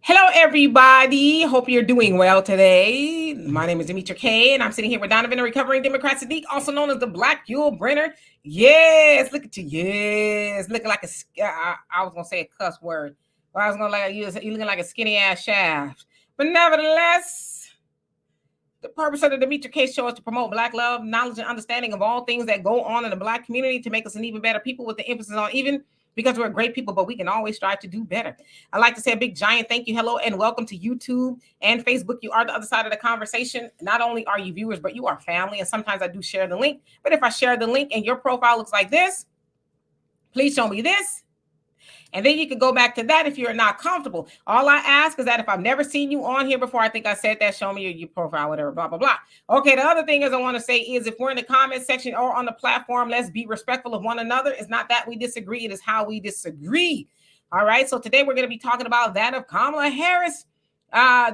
Hello, everybody. Hope you're doing well today. My name is Demetra K, and I'm sitting here with Donovan, a recovering Democrat Saadiq, also known as the Black Yule Brenner. Yes, look at you. Yes, looking like I was gonna say a cuss word, but I was gonna like you looking like a skinny ass shaft. But nevertheless, the purpose of the Demetra K show is to promote Black love, knowledge, and understanding of all things that go on in the Black community to make us an even better people with the emphasis on even because we're great people, but we can always strive to do better. I'd like to say a big giant thank you, hello, and welcome to YouTube and Facebook. You are the other side of the conversation. Not only are you viewers, but you are family. And sometimes I do share the link. But if I share the link and your profile looks like this, please show me this. And then you can go back to that if you're not comfortable. All I ask is that if I've never seen you on here before, I think I said that, show me your profile, whatever, blah, blah, blah. Okay, the other thing is I want to say is if we're in the comment section or on the platform, let's be respectful of one another. It's not that we disagree, it is how we disagree. All right, so today we're going to be talking about that of Kamala Harris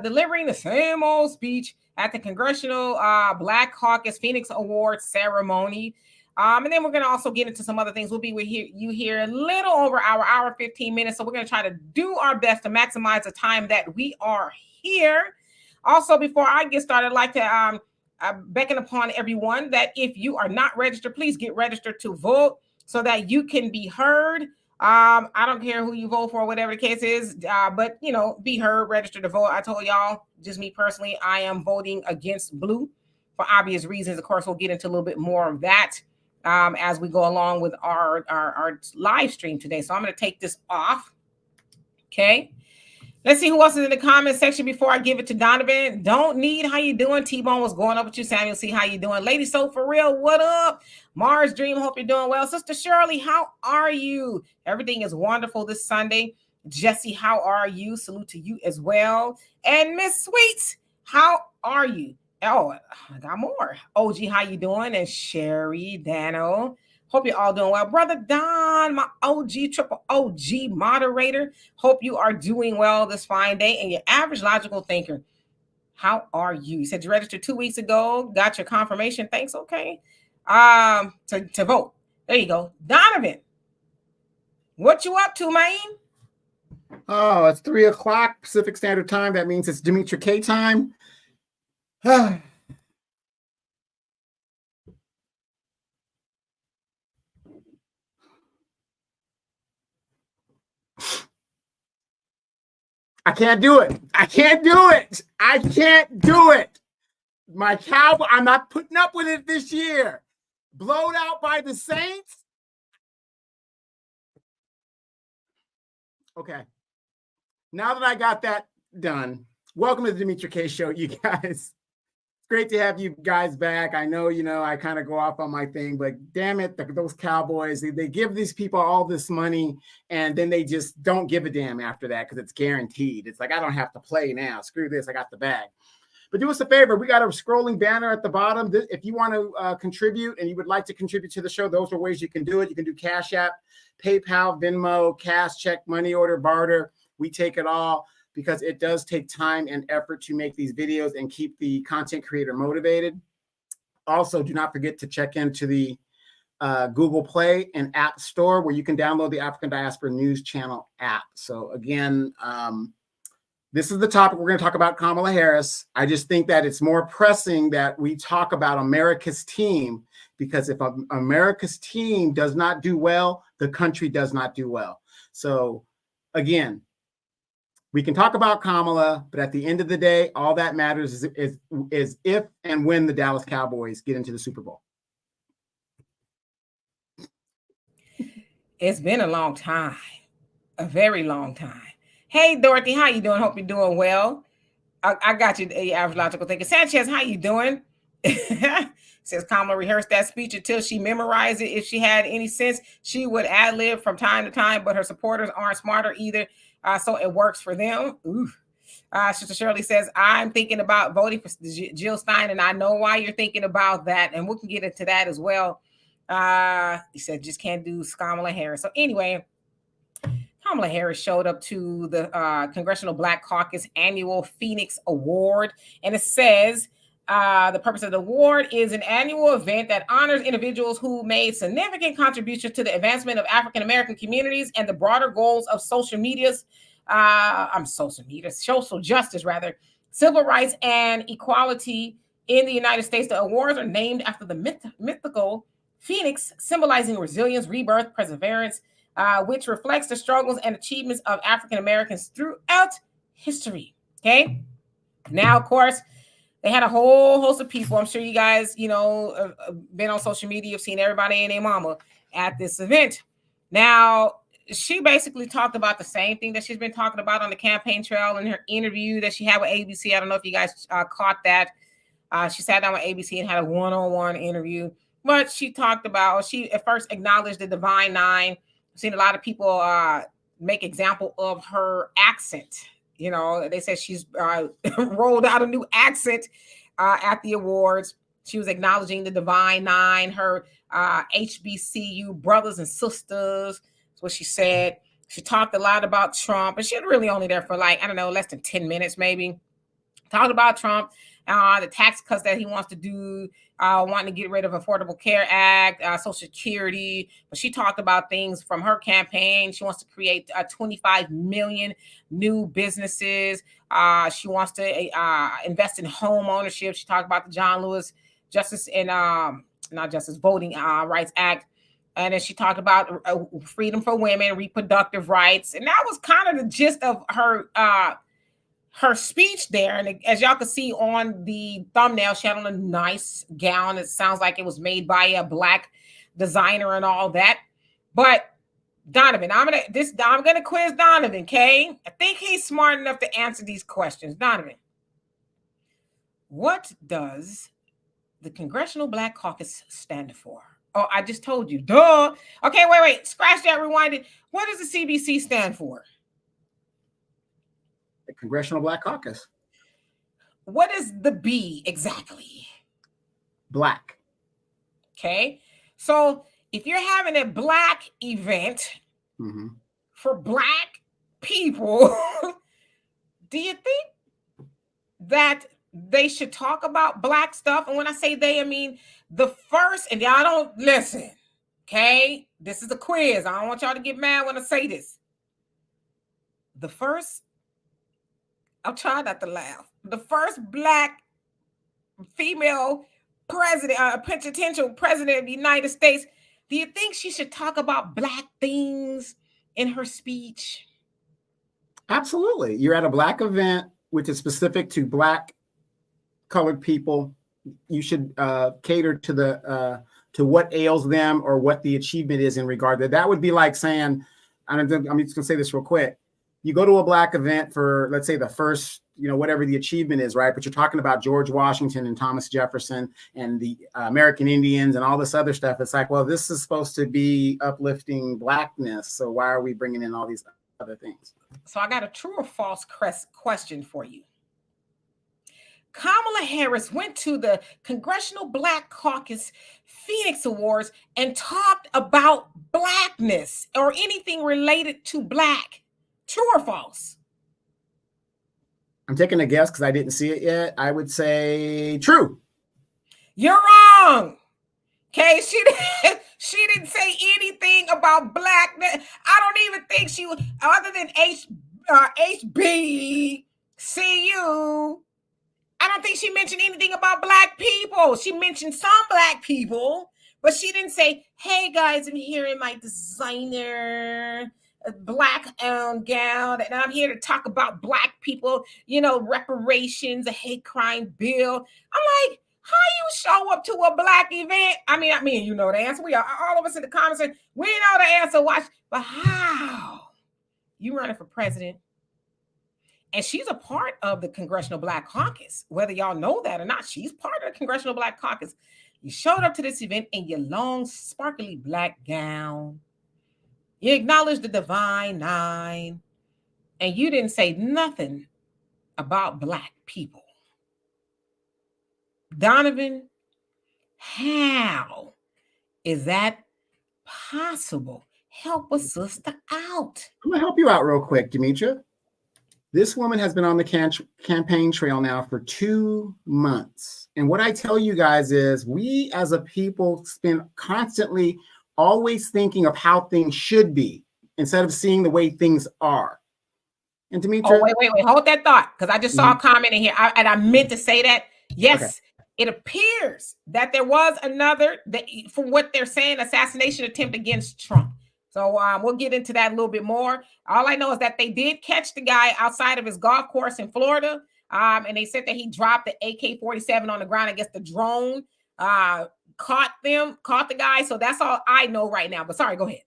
delivering the same old speech at the Congressional Black Caucus Phoenix Awards ceremony. And then we're going to also get into some other things. We'll be with you here a little over our hour, 15 minutes. So we're going to try to do our best to maximize the time that we are here. Also, before I get started, I'd like to beckon upon everyone that if you are not registered, please get registered to vote so that you can be heard. I don't care who you vote for, whatever the case is, but, you know, be heard, register to vote. I told y'all, just me personally, I am voting against blue for obvious reasons. Of course, we'll get into a little bit more of that as we go along with our live stream today. So I'm going to take this off. Okay. Let's see who else is in the comment section before I give it to Donovan. Don't need, how you doing? T-Bone was going up with you. Samuel, see how you doing? Lady So For Real, what up? Mars Dream, hope you're doing well. Sister Shirley, how are you? Everything is wonderful this Sunday. Jesse, how are you? Salute to you as well. And Miss Sweets, how are you? Oh, I got more. OG, how you doing? And Sherry, Dano, hope you're all doing well. Brother Don, my OG, triple OG moderator, hope you are doing well this fine day. And your average logical thinker, how are you? You said you registered 2 weeks ago, got your confirmation. Thanks, okay. To vote. There you go. Donovan, what you up to, man? Oh, it's 3 o'clock Pacific Standard Time. That means it's Demetra K time. I can't do it. I can't do it. I can't do it. My Cowboy, I'm not putting up with it this year. Blown out by the Saints. Okay. Now that I got that done, welcome to the Demetra K Show, you guys. Great to have you guys back. I know, I kind of go off on my thing, but damn it, those Cowboys, they give these people all this money and then they just don't give a damn after that because it's guaranteed. It's like, I don't have to play now. Screw this. I got the bag. But do us a favor. We got a scrolling banner at the bottom. If you want to contribute and you would like to contribute to the show, those are ways you can do it. You can do Cash App, PayPal, Venmo, cash, check, money order, barter. We take it all, because it does take time and effort to make these videos and keep the content creator motivated. Also, do not forget to check into the Google Play and App Store where you can download the African Diaspora News Channel app. So again, this is the topic. We're going to talk about Kamala Harris. I just think that it's more pressing that we talk about America's team, because if America's team does not do well, the country does not do well. So again, we can talk about Kamala, but at the end of the day, all that matters is if and when the Dallas Cowboys get into the Super Bowl. It's been a long time, a very long time. Hey, Dorothy, how you doing? Hope you're doing well. I got you, the average logical thinker. Sanchez, how you doing? Says Kamala rehearsed that speech until she memorized it. If she had any sense, she would ad-lib from time to time, but her supporters aren't smarter either. So it works for them. Sister Shirley says, I'm thinking about voting for Jill Stein, and I know why you're thinking about that. And we can get into that as well. He said, just can't do Kamala Harris. So anyway, Kamala Harris showed up to the Congressional Black Caucus Annual Phoenix Award. And it says, the purpose of the award is an annual event that honors individuals who made significant contributions to the advancement of African-American communities and the broader goals of social media's social justice rather, civil rights and equality in the United States. The awards are named after the mythical phoenix, symbolizing resilience, rebirth, perseverance, which reflects the struggles and achievements of African Americans throughout history. Okay. Now, of course, they had a whole host of people. I'm sure you guys, been on social media, have seen everybody and their mama at this event. Now, she basically talked about the same thing that she's been talking about on the campaign trail in her interview that she had with ABC. I don't know if you guys caught that. She sat down with ABC and had a one-on-one interview. But she talked about, she at first acknowledged the Divine Nine. I've seen a lot of people make example of her accent. They said she's rolled out a new accent at the awards. She was acknowledging the Divine Nine, her HBCU brothers and sisters. That's what she said. She talked a lot about Trump, and she was really only there for less than 10 minutes maybe. Talked about Trump, the tax cuts that he wants to do, wanting to get rid of Affordable Care Act, Social Security. But she talked about things from her campaign. She wants to create 25 million new businesses. She wants to invest in home ownership. She talked about the John Lewis Voting Rights Act. And then she talked about freedom for women, reproductive rights. And that was kind of the gist of her speech there. And as y'all can see on the thumbnail, she had on a nice gown. It sounds like it was made by a Black designer and all that. But Donovan, I'm gonna quiz Donovan, okay? I think he's smart enough to answer these questions. Donovan, what does the Congressional Black Caucus stand for? Oh, I just told you. Duh. Okay, wait. Scratch that, rewind it. What does the CBC stand for? The Congressional Black Caucus. What is the B exactly? Black. Okay. So if you're having a Black event for Black people, do you think that they should talk about Black stuff? And when I say they, I mean the first, and y'all don't listen, okay? This is a quiz. I don't want y'all to get mad when I say this. The first, I'll try not to laugh. The first Black female president, potential president of the United States, do you think she should talk about Black things in her speech? Absolutely. You're at a Black event, which is specific to Black colored people. You should cater to what ails them or what the achievement is in regard to that. Would be like saying, I'm just going to say this real quick. You go to a Black event for, let's say, the first, whatever the achievement is, right? But you're talking about George Washington and Thomas Jefferson and the American Indians and all this other stuff. It's like, well, this is supposed to be uplifting Blackness. So why are we bringing in all these other things? So I got a true or false question for you. Kamala Harris went to the Congressional Black Caucus Phoenix Awards and talked about Blackness or anything related to Black. True or false? I'm taking a guess because I didn't see it yet. I would say true. You're wrong. Okay, she didn't say anything about Blackness. I don't even think she was, other than HBCU. I don't think she mentioned anything about Black people. She mentioned some Black people, but she didn't say, hey guys, I'm here in my designer Black gown, and I'm here to talk about Black people, reparations, a hate crime bill. I'm like, how you show up to a Black event? I mean, you know the answer. We are all of us in the comments, we know the answer. Watch, but how? You running for president? And she's a part of the Congressional Black Caucus. Whether y'all know that or not, she's part of the Congressional Black Caucus. You showed up to this event in your long, sparkly Black gown. You acknowledged the Divine Nine. And you didn't say nothing about Black people. Donovan, how is that possible? Help a sister out. I'm going to help you out real quick, Demetra. This woman has been on the campaign trail now for 2 months. And what I tell you guys is we as a people spend constantly always thinking of how things should be instead of seeing the way things are. And Oh, Demetra? wait. Hold that thought, because I just saw a comment in here, and I meant to say that. Yes, Okay. it appears that there was another, from what they're saying, assassination attempt against Trump. So we'll get into that a little bit more. All I know is that they did catch the guy outside of his golf course in Florida, and they said that he dropped the AK-47 on the ground. I guess the drone caught the guy. So that's all I know right now. But sorry, go ahead.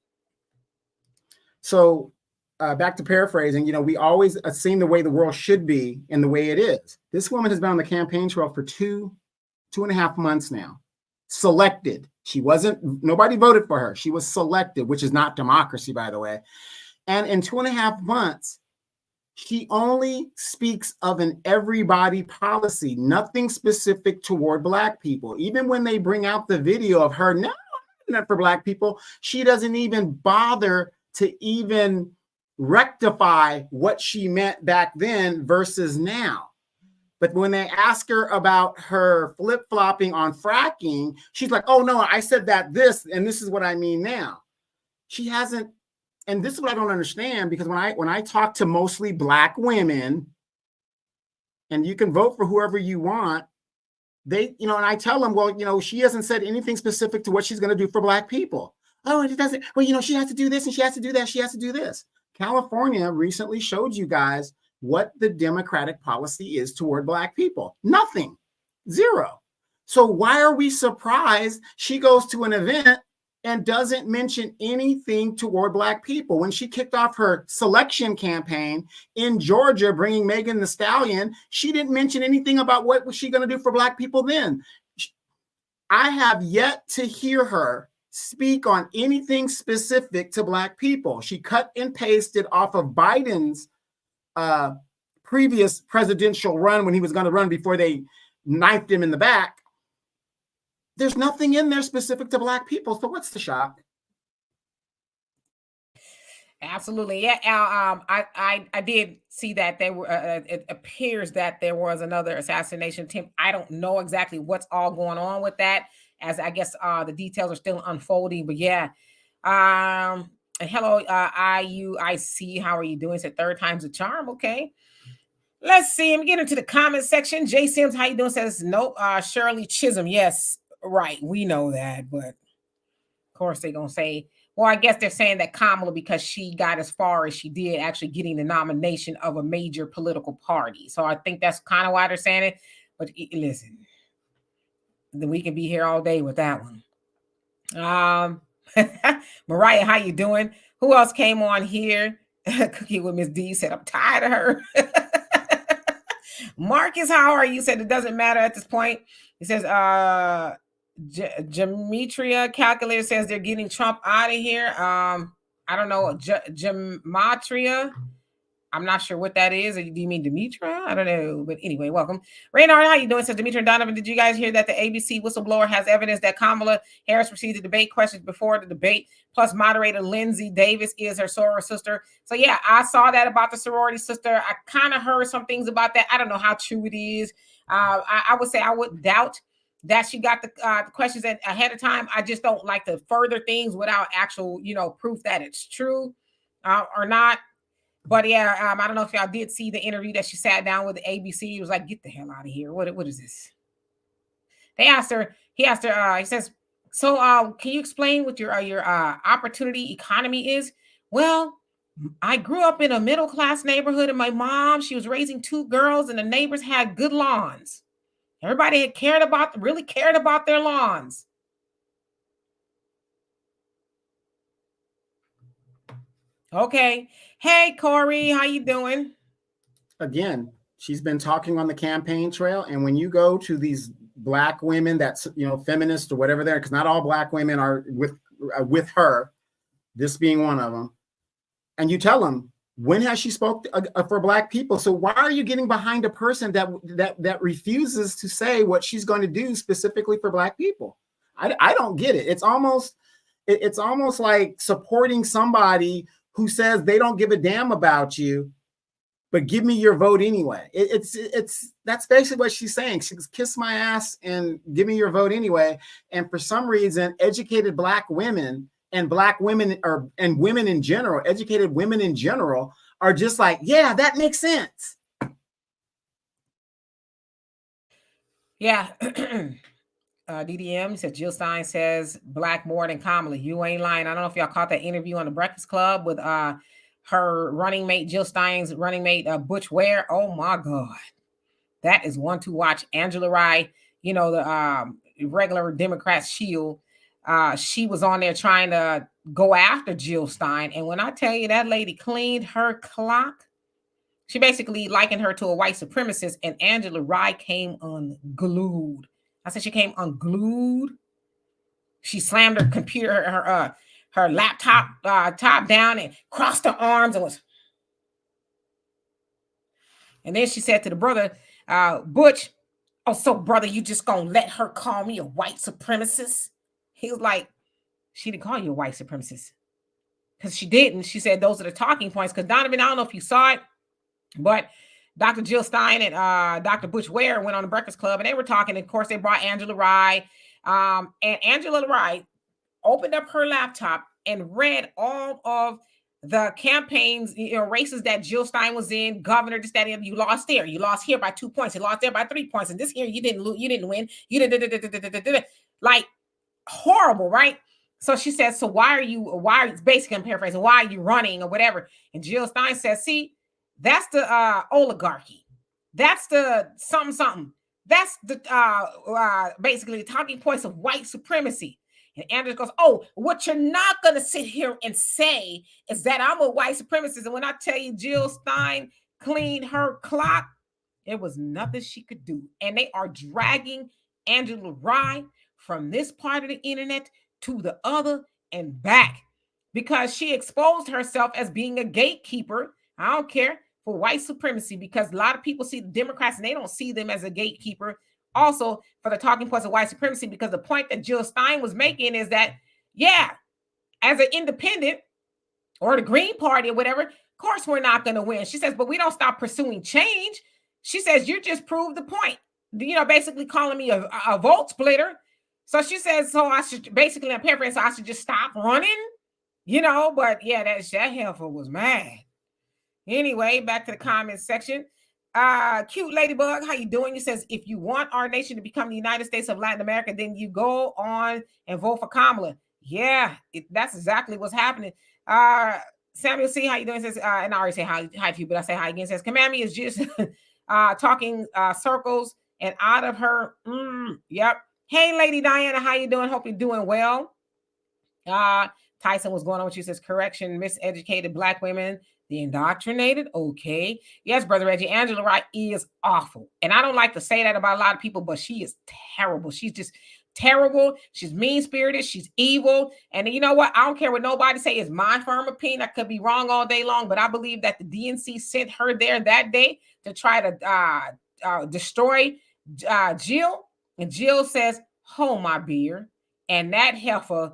So back to paraphrasing, you know, we always seen the way the world should be and the way it is. This woman has been on the campaign trail for 2.5 months now. Selected. Nobody voted for her. She was selected, which is not democracy, by the way. And in 2.5 months, she only speaks of an everybody policy, nothing specific toward Black people. Even when they bring out the video of her, no, not for Black people, she doesn't even bother to even rectify what she meant back then versus now. But when they ask her about her flip-flopping on fracking, she's like, oh, no, I said this, and this is what I mean now. She hasn't, and this is what I don't understand, because when I talk to mostly Black women, and you can vote for whoever you want, they, you know, and I tell them, well, you know, she hasn't said anything specific to what she's going to do for Black people. Oh, and it doesn't, well, you know, she has to do this, and she has to do that, she has to do this. California recently showed you guys what the Democratic policy is toward Black people. Nothing. Zero. So why are we surprised she goes to an event and doesn't mention anything toward Black people? When she kicked off her selection campaign in Georgia, bringing Megan Thee Stallion, she didn't mention anything about what was she going to do for Black people then. I have yet to hear her speak on anything specific to Black people. She cut and pasted off of Biden's previous presidential run when he was going to run before they knifed him in the back. There's nothing in there specific to Black people. So what's the shock? Absolutely. Yeah. I did see that there were, it appears that there was another assassination attempt. I don't know exactly what's all going on with that, as I guess the details are still unfolding, but yeah. Hello, IUIC. How are you doing? It's a third time's a charm. Okay. Let's see. I'm getting into the comment section. Jay Sims, how you doing? Says nope. Shirley Chisholm. Yes, right. We know that, but of course they're gonna say, well, I guess they're saying that Kamala, because she got as far as she did, actually getting the nomination of a major political party. So I think that's kind of why they're saying it. But listen, we can be here all day with that one. Mariah, how you doing? Who else came on here? Cookie with Miss D said, I'm tired of her. Marcus, how are you? Said it doesn't matter at this point. He says, Gematria Calculator says they're getting Trump out of here. I don't know. Gematria. I'm not sure what that is. Do you mean Demetra? I don't know. But anyway, welcome. Raynard, how you doing? Says Demetra and Donovan, did you guys hear that the ABC whistleblower has evidence that Kamala Harris received the debate questions before the debate? Plus, moderator Lindsay Davis is her soror sister. So, yeah, I saw that about the sorority sister. I kind of heard some things about that. I don't know how true it is. I would say I would doubt that she got the questions ahead of time. I just don't like to further things without actual, proof that it's true or not. But yeah, I don't know if y'all did see the interview that she sat down with the ABC. He was like, "Get the hell out of here! What is this?" He asked her. He says, "So, can you explain what your opportunity economy is?" Well, I grew up in a middle class neighborhood, and my mom, she was raising 2 girls, and the neighbors had good lawns. Everybody really cared about their lawns. Okay. Hey, Corey, how you doing? Again, she's been talking on the campaign trail. And when you go to these Black women that's, feminist or whatever they're, because not all Black women are with her, this being one of them, and you tell them, when has she spoke for Black people? So why are you getting behind a person that refuses to say what she's going to do specifically for Black people? I don't get it. It's almost like supporting somebody who says they don't give a damn about you, but give me your vote anyway. That's basically what she's saying. She's kiss my ass and give me your vote anyway. And for some reason, educated Black women and Black women and women in general, educated women in general, are just like, yeah, that makes sense. Yeah. DDM said Jill Stein says black more than Kamala. You ain't lying. I don't know if y'all caught that interview on the Breakfast Club with her running mate, Jill Stein's running mate, Butch Ware. Oh my God. That is one to watch. Angela Rye, you know, the regular Democrats shield. She was on there trying to go after Jill Stein. And when I tell you that lady cleaned her clock, she basically likened her to a white supremacist, and Angela Rye came unglued. I said she came unglued. She slammed her computer, her laptop top down and crossed her arms and was. And then she said to the brother, Butch, oh, so brother, you just gonna let her call me a white supremacist? He was like, she didn't call you a white supremacist. Because she didn't. She said those are the talking points. Because Donovan, I don't know if you saw it, but Dr. Jill Stein and Dr. Butch Ware went on the Breakfast Club and they were talking. And of course, they brought Angela Rye. And Angela Rye opened up her laptop and read all of the campaigns, races that Jill Stein was in, governor, this, that, and you lost there. You lost here by 2 points. You lost there by 3 points. And this here, you didn't win. You did like horrible, right? So she says, so why are you, basically I'm paraphrasing, why are you running or whatever? And Jill Stein says, see, that's the oligarchy. That's the something. That's the basically talking points of white supremacy. And Andrews goes, oh, what you're not going to sit here and say is that I'm a white supremacist. And when I tell you Jill Stein cleaned her clock, there was nothing she could do. And they are dragging Angela Rye from this part of the internet to the other and back because she exposed herself as being a gatekeeper. I don't care, for white supremacy, because a lot of people see the Democrats and they don't see them as a gatekeeper. Also, for the talking points of white supremacy, because the point that Jill Stein was making is that, yeah, as an independent or the Green Party or whatever, of course we're not going to win. She says, but we don't stop pursuing change. She says, you just proved the point. Basically calling me a vote splitter. So she says, so I should, basically, I'm paraphrasing, so I should just stop running, but yeah, that heifer was mad. Anyway, back to the comments section. Cute Ladybug, how you doing? He says, if you want our nation to become the United States of Latin America, then you go on and vote for Kamala. Yeah, that's exactly what's happening. Samuel C, how you doing? Says, and I already say hi to you, but I say hi again. Says, Kamami is just talking circles and out of her. Yep. Hey, Lady Diana, how you doing? Hope you're doing well. Tyson was going on with you. Says, correction, miseducated Black women, the indoctrinated. Okay. Yes, Brother Reggie, Angela Wright is awful. And I don't like to say that about a lot of people, but she is terrible. She's just terrible. She's mean-spirited. She's evil. And you know what? I don't care what nobody say. It's my firm opinion. I could be wrong all day long, but I believe that the DNC sent her there that day to try to destroy Jill. And Jill says, hold my beer. And that heifer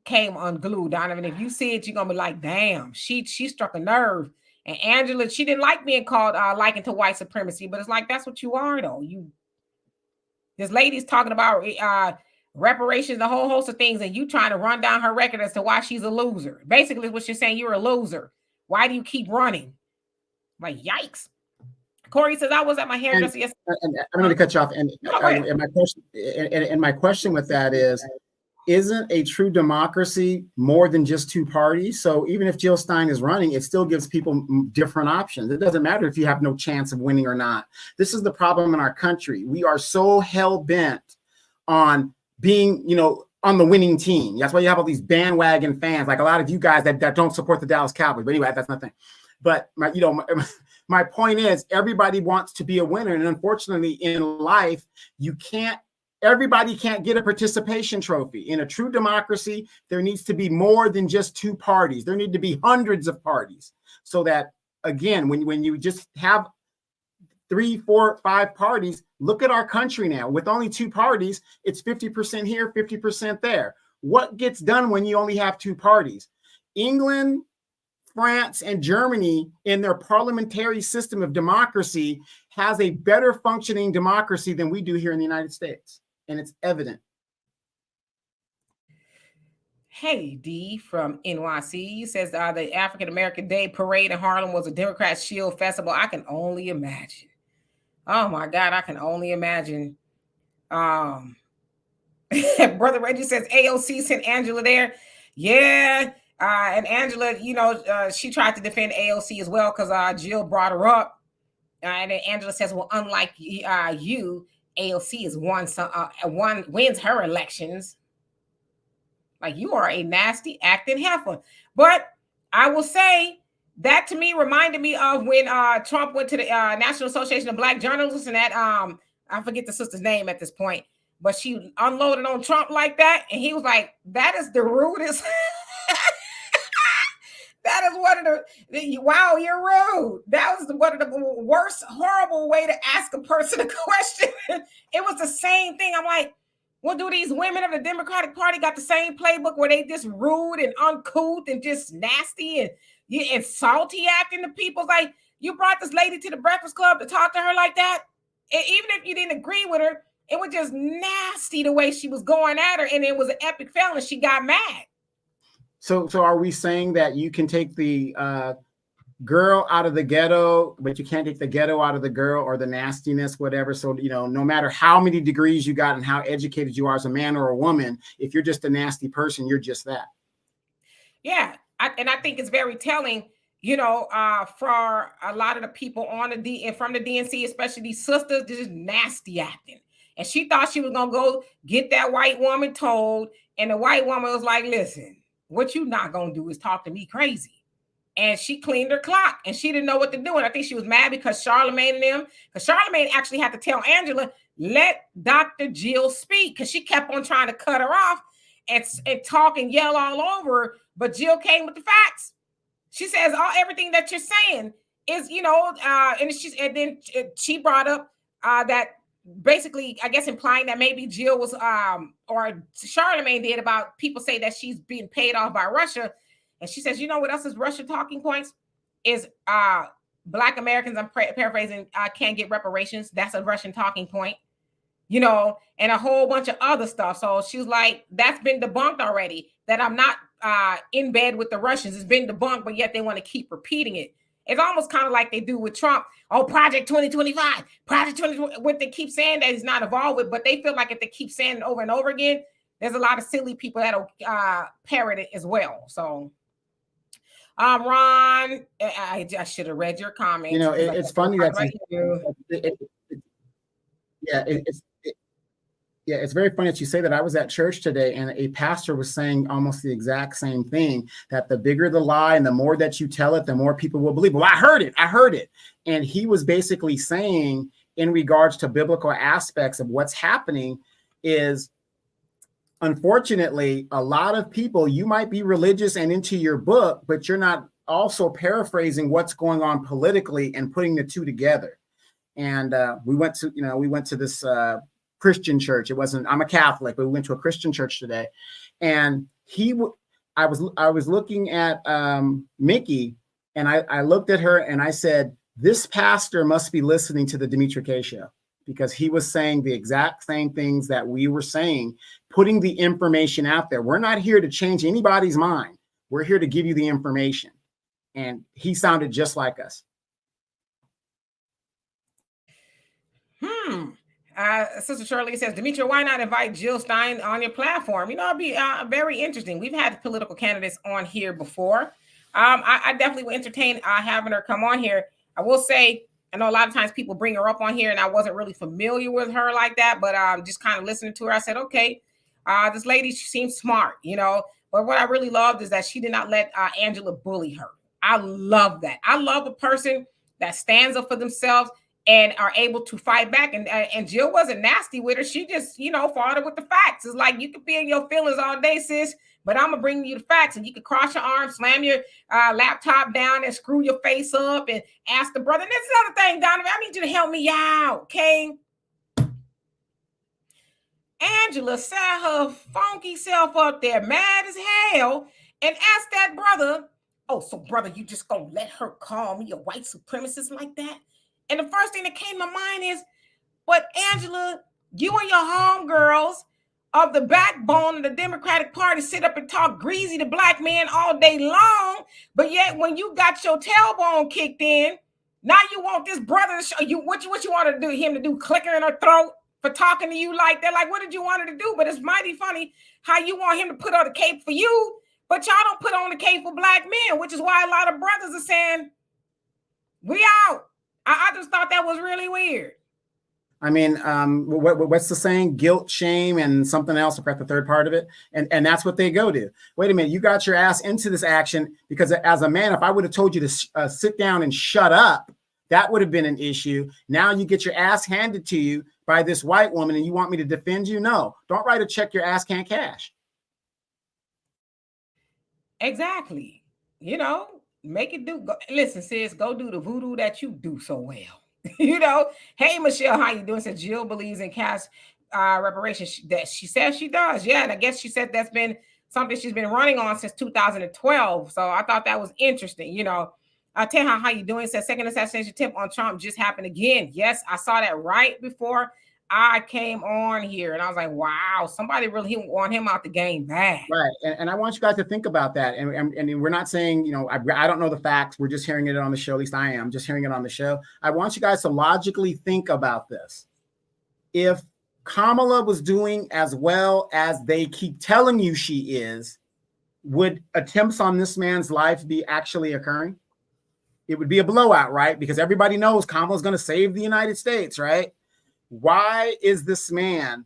came unglued, Donovan. If you see it, you're gonna be like, damn, she struck a nerve. And Angela, she didn't like being called likened to white supremacy, but it's like, that's what you are, though. This lady's talking about reparations, a whole host of things, and you trying to run down her record as to why she's a loser. Basically, what you're saying, you're a loser. Why do you keep running? Like, yikes. Corey says, I was at my hairdresser yesterday. And I'm going to cut you off. And my question with that is, isn't a true democracy more than just two parties? So even if Jill Stein is running, it still gives people different options. It doesn't matter if you have no chance of winning or not. This is the problem in our country. We are so hell-bent on being, on the winning team. That's why you have all these bandwagon fans, like a lot of you guys that don't support the Dallas Cowboys. But anyway, that's nothing. But my point is, everybody wants to be a winner. And unfortunately, in life, everybody can't get a participation trophy. In a true democracy, there needs to be more than just two parties. There need to be hundreds of parties, so that, again, when you just have 3, 4, 5 parties, look at our country now. With only two parties, it's 50% here, 50% there. What gets done when you only have two parties? England, France, and Germany, in their parliamentary system of democracy, has a better functioning democracy than we do here in the United States. And it's evident. Hey, D from NYC says the African American Day Parade in Harlem was a Democrat shield festival. I can only imagine. Oh my God, I can only imagine. Um, Brother Reggie says AOC sent Angela there. Yeah. And Angela, she tried to defend AOC as well because Jill brought her up. And then Angela says, well, unlike you, AOC is one wins her elections. Like, you are a nasty acting heifer. But I will say that to me reminded me of when Trump went to the National Association of Black Journalists, and that I forget the sister's name at this point, but she unloaded on Trump like that, and he was like, "That is the rudest." That is one of the wow, you're rude. That was one of the worst, horrible way to ask a person a question. It was the same thing. I'm like, well, do these women of the Democratic Party got the same playbook where they just rude and uncouth and just nasty and salty acting to people? Like, you brought this lady to the Breakfast Club to talk to her like that. And even if you didn't agree with her, it was just nasty the way she was going at her, and it was an epic fail, and she got mad. So are we saying that you can take the girl out of the ghetto, but you can't take the ghetto out of the girl, or the nastiness, whatever? So, no matter how many degrees you got and how educated you are as a man or a woman, if you're just a nasty person, you're just that. Yeah. And I think it's very telling, for a lot of the people on and from the DNC, especially these sisters, just nasty acting. And she thought she was going to go get that white woman told. And the white woman was like, listen, what you not going to do is talk to me crazy. And she cleaned her clock, and she didn't know what to do. And I think she was mad because Charlemagne actually had to tell Angela, let Dr. Jill speak, because she kept on trying to cut her off and talk and yell all over her. But Jill came with the facts. She says, everything that you're saying is, and then she brought up that basically, I guess, implying that maybe Jill was, or Charlemagne did, about people say that she's being paid off by Russia. And she says, you know what else is Russia talking points? Is Black Americans, I'm paraphrasing, can't get reparations. That's a Russian talking point, and a whole bunch of other stuff. So she's like, that's been debunked already, that I'm not in bed with the Russians. It's been debunked, but yet they want to keep repeating it. It's almost kind of like they do with Trump. Oh, Project 2025, Project 2020, what they keep saying that he's not involved with, but they feel like if they keep saying it over and over again, there's a lot of silly people that'll parrot it as well. So, Ron, I should have read your comment. It's funny that it's very funny that you say that. I was at church today, and a pastor was saying almost the exact same thing, that the bigger the lie and the more that you tell it, the more people will believe. Well, I heard it. And he was basically saying, in regards to biblical aspects of what's happening, is, unfortunately, a lot of people, you might be religious and into your book, but you're not also paraphrasing what's going on politically and putting the two together. And we went to this Christian church. I'm a Catholic, but we went to a Christian church today. And I was looking at Mickey, and I looked at her and I said, this pastor must be listening to the Dimitri K show, because he was saying the exact same things that we were saying, putting the information out there. We're not here to change anybody's mind. We're here to give you the information. And he sounded just like us. Sister Shirley says, Demetria, why not invite Jill Stein on your platform? It'd be very interesting. We've had political candidates on here before. I definitely would entertain having her come on here. I will say, I know a lot of times people bring her up on here, and I wasn't really familiar with her like that, but just kind of listening to her, I said, okay, this lady, she seems smart, But what I really loved is that she did not let Angela bully her. I love that. I love a person that stands up for themselves and are able to fight back. And Jill wasn't nasty with her. She just, fought her with the facts. It's like, you can be in your feelings all day, sis, but I'm gonna bring you the facts. And you can cross your arms, slam your laptop down, and screw your face up, and ask the brother. And this is another thing, Donovan, I need you to help me out, okay? Angela sat her funky self up there, mad as hell, and asked that brother, oh, so brother, you just gonna let her call me a white supremacist like that? And the first thing that came to my mind is, but Angela, you and your homegirls of the backbone of the Democratic Party sit up and talk greasy to black men all day long, but yet when you got your tailbone kicked in, now you want this brother to show you what you want to do, him to do clicker in her throat for talking to you like that. Like, what did you want her to do? But it's mighty funny how you want him to put on the cape for you, but y'all don't put on the cape for black men, which is why a lot of brothers are saying, we out. I just thought that was really weird. I mean, what's the saying? Guilt, shame, and something else. I forgot the third part of it. And that's what they go to. Wait a minute, you got your ass into this action because as a man, if I would have told you to sit down and shut up, that would have been an issue. Now you get your ass handed to you by this white woman and you want me to defend you? No, don't write a check your ass can't cash. Exactly. You know, make it do. Go, listen, sis, go do the voodoo that you do so well. You know, hey Michelle, how you doing? Said Jill believes in cash reparations. That she says she does. Yeah, and I guess she said that's been something she's been running on since 2012. So I thought that was interesting. You know, tell how you doing? Said second assassination attempt on Trump just happened again. Yes, I saw that right before I came on here, and I was like, wow, somebody really want him out the game bad. Right, and I want you guys to think about that. And we're not saying, you know, I don't know the facts. We're just hearing it on the show. At least I am just hearing it on the show. I want you guys to logically think about this. If Kamala was doing as well as they keep telling you she is, would attempts on this man's life be actually occurring? It would be a blowout, right? Because everybody knows Kamala's going to save the United States, right? Why is this man?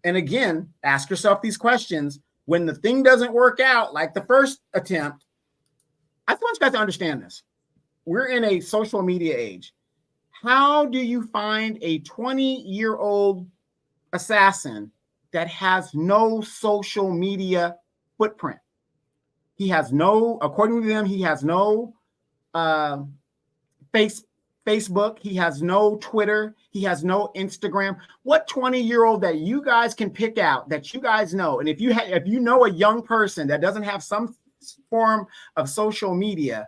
And again, ask yourself these questions. When the thing doesn't work out, like the first attempt, I want you guys to understand this. We're in a social media age. How do you find a 20-year-old assassin that has no social media footprint? He has no, according to them, he has no Facebook, he has no Twitter, he has no Instagram. What 20-year-old that you guys can pick out that you guys know? And if you know a young person that doesn't have some form of social media,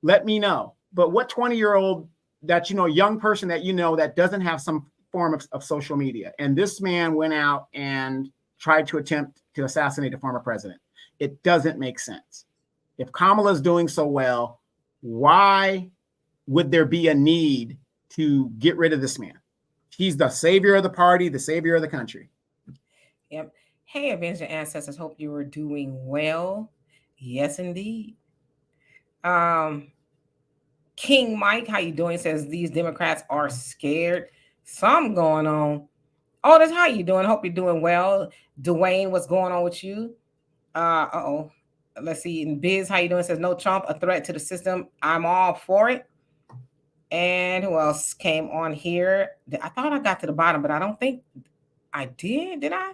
let me know. But what 20-year-old that you know, young person that you know that doesn't have some form of social media? And this man went out and tried to attempt to assassinate a former president. It doesn't make sense. If Kamala's doing so well, why would there be a need to get rid of this man? He's the savior of the party, the savior of the country. Yep. Hey, Avenged Ancestors, hope you were doing well. Yes, indeed. King Mike, how you doing? Says these Democrats are scared. Something going on. Oh, that's how you doing. Hope you're doing well. Dwayne, what's going on with you? Uh-oh. Let's see. And Biz, how you doing? Says no Trump, a threat to the system. I'm all for it. And who else came on here? I thought I got to the bottom, but I don't think I did. Did I?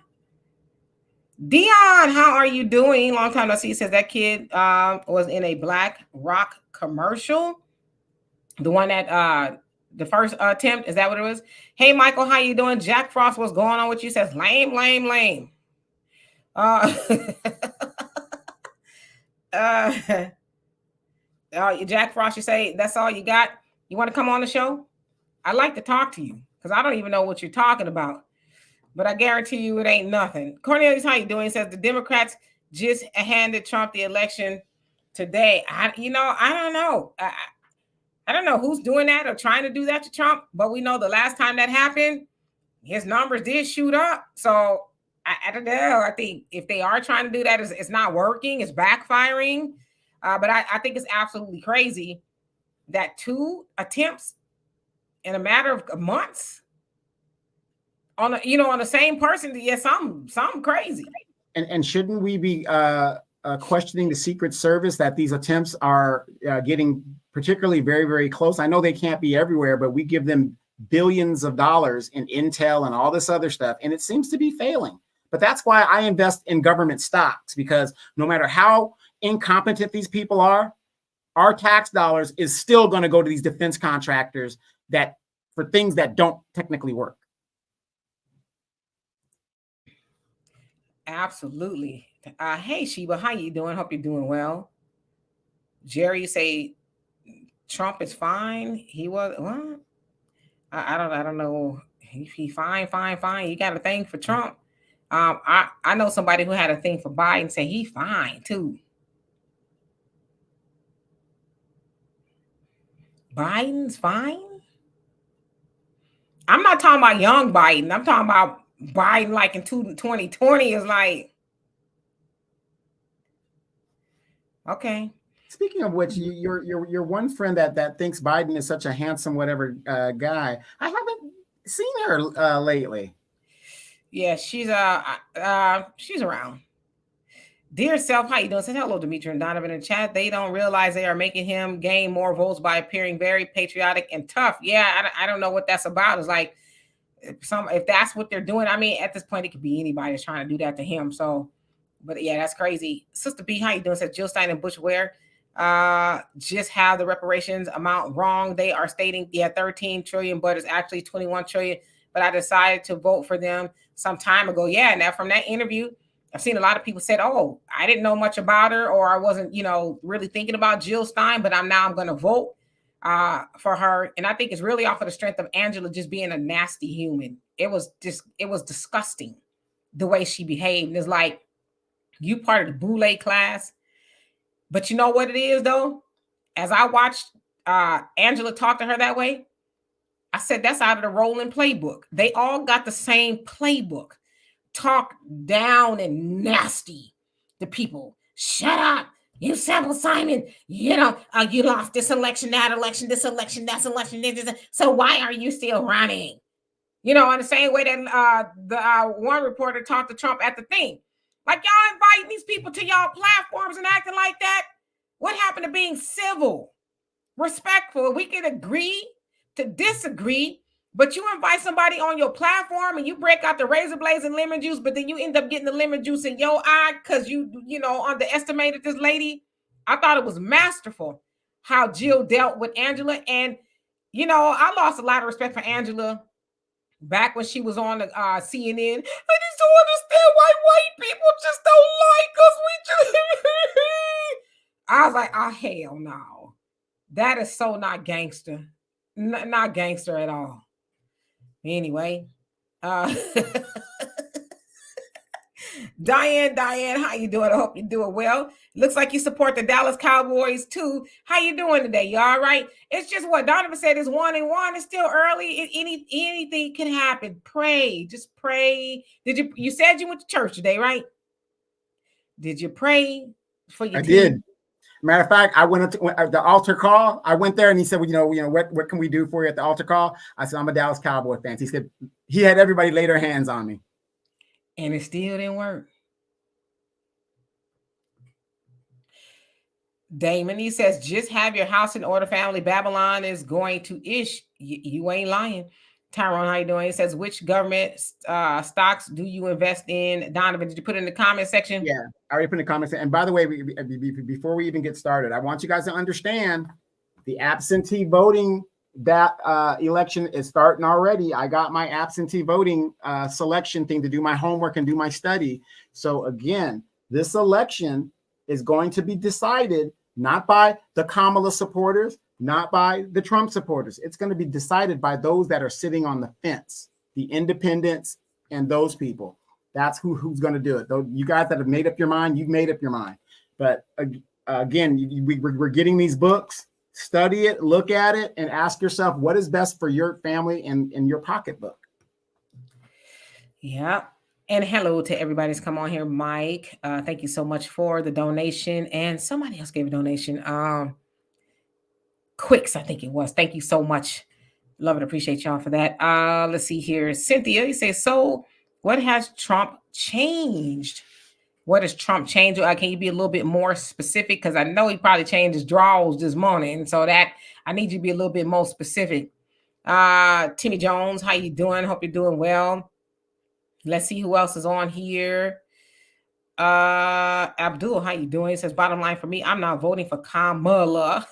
Dion, how are you doing? Long time no see. Says that kid was in a Black Rock commercial. The one that the first attempt, is that what it was? Hey, Michael, how you doing? Jack Frost, what's going on with you? Says lame. Jack Frost, you say that's all you got? You want to come on the show? I'd like to talk to you because I don't even know what you're talking about. But I guarantee you it ain't nothing. Cornelius, how you doing? He says the Democrats just handed Trump the election today. I don't know. I don't know who's doing that or trying to do that to Trump, but we know the last time that happened, his numbers did shoot up. So I don't know. I think if they are trying to do that, it's not working. It's backfiring. But I think it's absolutely crazy that 2 attempts in a matter of months on the same person. Yeah, something crazy. And shouldn't we be questioning the Secret Service that these attempts are getting particularly very, very close? I know they can't be everywhere, but we give them billions of dollars in intel and all this other stuff, and it seems to be failing. But that's why I invest in government stocks, because no matter how incompetent these people are, our tax dollars is still going to go to these defense contractors that for things that don't technically work. Absolutely. Hey Sheba, how you doing? Hope you're doing well. Jerry, say Trump is fine. He was what? I don't know. He fine. You got a thing for Trump. I know somebody who had a thing for Biden, say he fine too. Biden's fine. I'm not talking about young Biden. I'm talking about Biden like in 2020 is like, okay. Speaking of which, your one friend that thinks Biden is such a handsome whatever guy. I haven't seen her lately. Yeah, she's around. Dear self, how you doing? Says hello, Dimitri and Donovan in the chat. They don't realize they are making him gain more votes by appearing very patriotic and tough. Yeah, I don't know what that's about. It's like if that's what they're doing. I mean, at this point, it could be anybody that's trying to do that to him. So, but yeah, that's crazy. Sister B, how you doing? Says Jill Stein and Bush Ware just have the reparations amount wrong. They are stating 13 trillion, but it's actually 21 trillion. But I decided to vote for them some time ago. Yeah, now from that interview, I've seen a lot of people said, "Oh, I didn't know much about her, or I wasn't, really thinking about Jill Stein, but I'm going to vote for her." And I think it's really off of the strength of Angela just being a nasty human. It was disgusting the way she behaved. And it's like, you part of the boule class. But you know what it is though? As I watched Angela talk to her that way, I said, that's out of the Rolling playbook. They all got the same playbook. Talk down and nasty to people. Shut up. You sample Simon, you lost this election, that election, this election, that election. So why are you still running? In the same way that the one reporter talked to Trump at the thing. Like, y'all inviting these people to y'all platforms and acting like that. What happened to being civil, respectful? We can agree to disagree, but you invite somebody on your platform and you break out the razor blades and lemon juice, but then you end up getting the lemon juice in your eye because you underestimated this lady. I thought it was masterful how Jill dealt with Angela. And, I lost a lot of respect for Angela back when she was on the CNN. I just don't understand why white people just don't like us. I was like, oh, hell no. That is so not gangster. Not gangster at all. Anyway, Diane, how you doing? I hope you're doing well. Looks like you support the Dallas Cowboys too. How you doing today? You all right? It's just what Donovan said is 1-1. It's still early. Anything can happen. Pray. Just pray. You said you went to church today, right? Did you pray for your team? Did. Matter of fact, I went up to the altar call. I went there and he said, well, what can we do for you at the altar call? I said, I'm a Dallas Cowboy fan. He said he had everybody lay their hands on me. And it still didn't work. Damon, he says, just have your house in order, family. Babylon is going to ish. You ain't lying. Tyrone, how you doing? He says, which government stocks do you invest in? Donovan, did you put it in the comment section? Yeah, I already put in the comments. And by the way, before we even get started, I want you guys to understand the absentee voting, that election is starting already. I got my absentee voting selection thing to do my homework and do my study. So again, this election is going to be decided not by the Kamala supporters, not by the Trump supporters. It's going to be decided by those that are sitting on the fence, the independents and those people. That's who's going to do it. Though you guys that have made up your mind, you've made up your mind. But again, we're getting these books. Study it, look at it, and ask yourself what is best for your family and your pocketbook. Yeah. And hello to everybody that's come on here. Mike, thank you so much for the donation. And somebody else gave a donation. Quicks, I think it was. Thank you so much. Love and appreciate y'all for that. Let's see here. Cynthia, you say, so what has Trump changed? What has Trump changed? Can you be a little bit more specific? Because I know he probably changed his draws this morning. So that I need you to be a little bit more specific. Timmy Jones, how you doing? Hope you're doing well. Let's see who else is on here. Abdul, how you doing? He says, bottom line for me, I'm not voting for Kamala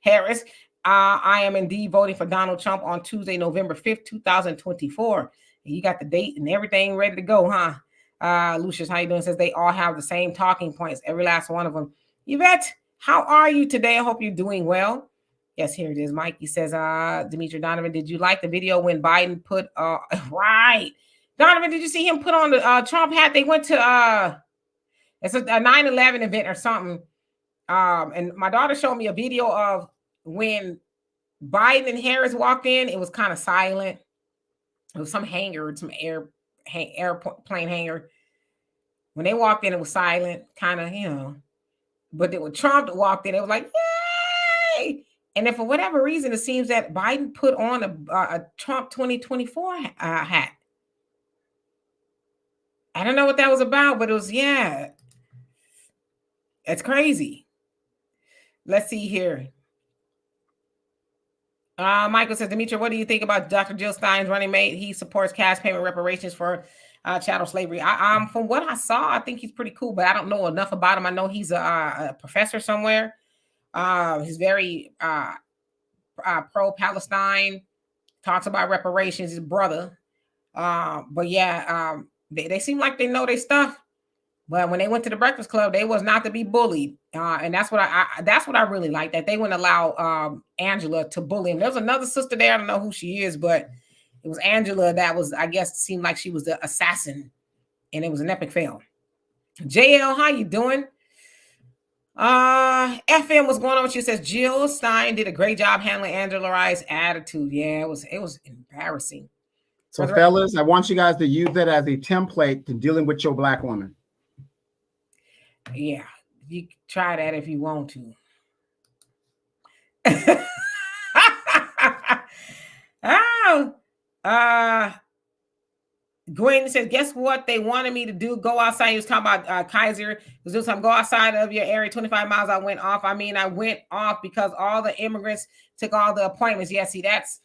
Harris. I am indeed voting for Donald Trump on Tuesday, November 5th, 2024. You got the date and everything ready to go, huh? Lucius, how you doing? Says they all have the same talking points, every last one of them. Yvette, how are you today? I hope you're doing well. Yes, here it is. Mike, he says, Dimitri Donovan, did you like the video when Biden put right? Donovan, did you see him put on the Trump hat? They went to it's a 9/11 event or something. And my daughter showed me a video of when Biden and Harris walked in. It was kind of silent. It was some hangar, some airplane hangar. When they walked in, it was silent, kind of, But then when Trump walked in, it was like, yay! And then for whatever reason, it seems that Biden put on a Trump 2024 hat. I don't know what that was about, but it was, it's crazy. Let's see here. Michael says, Demetria, what do you think about Dr. Jill Stein's running mate? He supports cash payment reparations for chattel slavery. From what I saw, I think he's pretty cool, but I don't know enough about him. I know he's a professor somewhere. He's very pro-Palestine, talks about reparations, his brother. But yeah, they seem like they know their stuff. But when they went to the Breakfast Club, they was not to be bullied, and that's what I really like, that they wouldn't allow Angela to bully him. There was another sister there, I don't know who she is, but it was Angela that was, I guess, seemed like she was the assassin, and it was an epic fail. JL, how you doing? FM, what's going on with you? Says Jill Stein did a great job handling Angela Rice's attitude. Yeah, it was embarrassing. So, fellas, I want you guys to use that as a template to dealing with your black woman. Yeah, you can try that if you want to. Gwen says, guess what they wanted me to do? Go outside. He was talking about Kaiser. He was doing something. Go outside of your area. 25 miles. I went off. I mean, I went off because all the immigrants took all the appointments. Yeah, see, that's.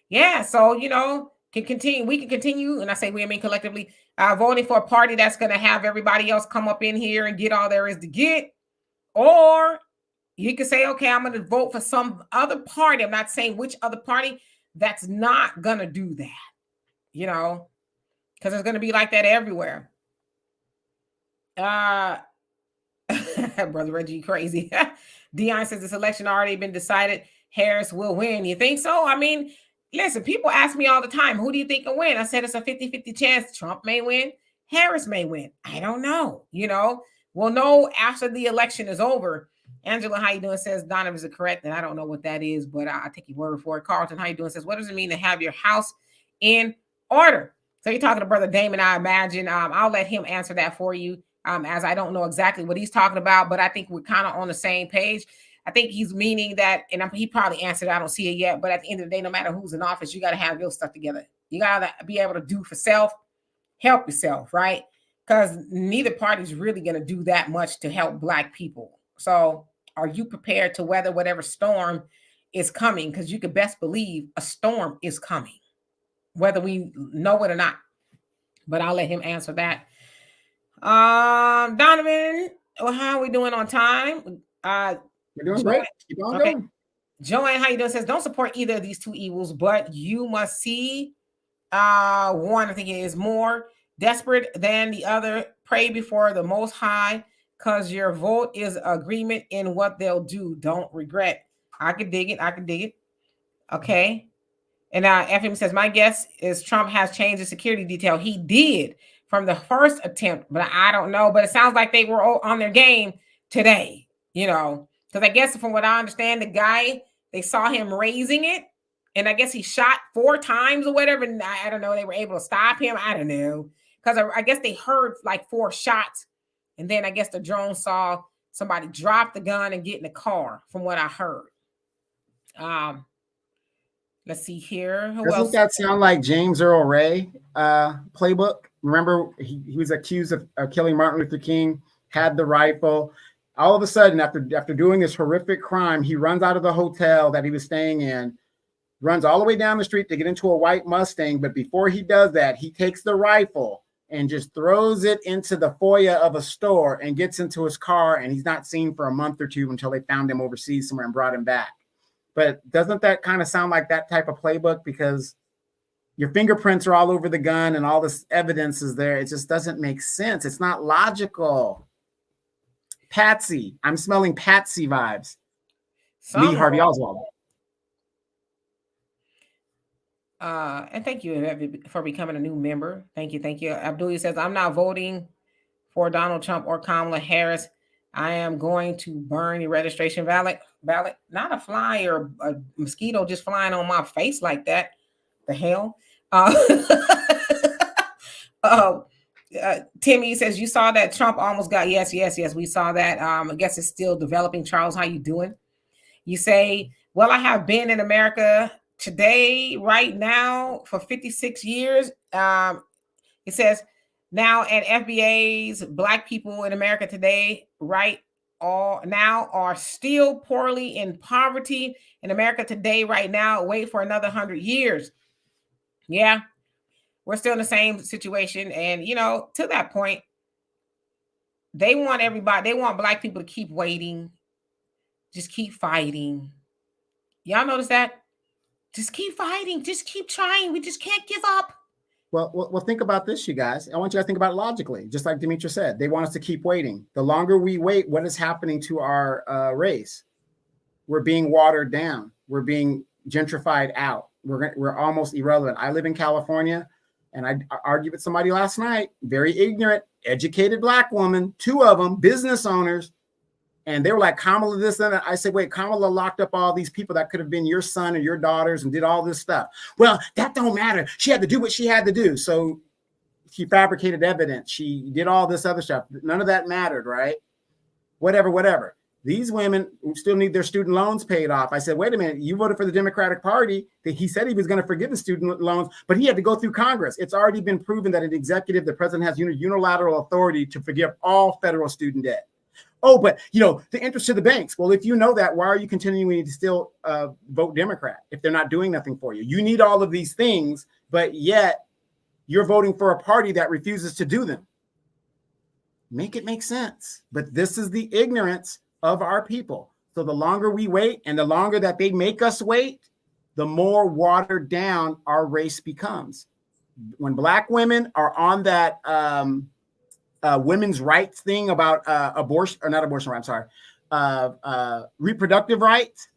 Yeah, so, can continue. We can continue. And I say we, I mean collectively, voting for a party that's going to have everybody else come up in here and get all there is to get. Or you can say, okay, I'm going to vote for some other party. I'm not saying which other party that's not going to do that. Because it's going to be like that everywhere. Brother Reggie, crazy. Dion says this election already been decided. Harris will win. You think so? I mean, listen, people ask me all the time, who do you think will win? I said it's a 50-50 chance. Trump may win. Harris may win. I don't know. We'll know after the election is over. Angela, how you doing? Says Donovan is correct, and I don't know what that is, but I take your word for it. Carlton, how you doing? Says, what does it mean to have your house in order? So you're talking to Brother Damon, I imagine. I'll let him answer that for you, as I don't know exactly what he's talking about, but I think we're kind of on the same page. I think he's meaning that, and he probably answered, I don't see it yet, but at the end of the day, no matter who's in office, you got to have your stuff together. You got to be able to do for self, help yourself, right? Because neither party's really going to do that much to help Black people. So are you prepared to weather whatever storm is coming? Because you could best believe a storm is coming, whether we know it or not. But I'll let him answer that. Donovan, how are we doing on time? We're doing great. Keep on going. Joanne, how you doing? Says, don't support either of these two evils, but you must see one, I think it is more desperate than the other. Pray before the Most High, because your vote is agreement in what they'll do. Don't regret. I can dig it. Okay. And FM says, my guess is Trump has changed the security detail. He did from the first attempt, but I don't know. But it sounds like they were on their game today, because I guess from what I understand, the guy, they saw him raising it, and I guess he shot 4 times or whatever. And I don't know. They were able to stop him. I don't know. Because I guess they heard like 4 shots. And then I guess the drone saw somebody drop the gun and get in the car, from what I heard. Let's see here. Doesn't that sound like James Earl Ray playbook? Remember, he was accused of killing Martin Luther King, had the rifle. All of a sudden, after doing this horrific crime, he runs out of the hotel that he was staying in, runs all the way down the street to get into a white Mustang. But before he does that, he takes the rifle and just throws it into the foyer of a store and gets into his car, and he's not seen for a month or 2 until they found him overseas somewhere and brought him back. But doesn't that kind of sound like that type of playbook? Because your fingerprints are all over the gun and all this evidence is there. It just doesn't make sense. It's not logical. Patsy. I'm smelling Patsy vibes. Lee Harvey Oswald. And thank you for becoming a new member. Thank you. Thank you. Abdullah says, I'm not voting for Donald Trump or Kamala Harris. I am going to burn the registration ballot. Not a fly or a mosquito just flying on my face like that. The hell? Uh, uh, Timmy says, you saw that Trump almost got, yes. We saw that. I guess it's still developing. Charles, how you doing? You say, well, I have been in America today, right now, for 56 years. It says, now and FBA's Black people in America today, right, all now are still poorly in poverty in America today, right now. Wait for another 100 years. Yeah, we're still in the same situation. And, to that point, they want Black people to keep waiting, just keep fighting. Y'all notice that? Just keep fighting. Just keep trying. We just can't give up. Well, think about this, you guys. I want you guys to think about it logically, just like Demetra said. They want us to keep waiting. The longer we wait, what is happening to our race? We're being watered down. We're being gentrified out. We're almost irrelevant. I live in California, and I argued with somebody last night, very ignorant, educated Black woman, 2 of them, business owners. And they were like, Kamala this and that. I said, wait, Kamala locked up all these people that could have been your son or your daughters and did all this stuff. Well, that don't matter. She had to do what she had to do. So she fabricated evidence. She did all this other stuff. None of that mattered, right? Whatever. These women still need their student loans paid off. I said, wait a minute, you voted for the Democratic Party. He said he was going to forgive the student loans, but he had to go through Congress. It's already been proven that an executive, the president has unilateral authority to forgive all federal student debt. Oh, but, the interest of the banks. Well, if you know that, why are you continuing to still vote Democrat if they're not doing nothing for you? You need all of these things, but yet you're voting for a party that refuses to do them. Make it make sense. But this is the ignorance of our people. So the longer we wait and the longer that they make us wait, the more watered down our race becomes. When Black women are on that women's rights thing about reproductive rights,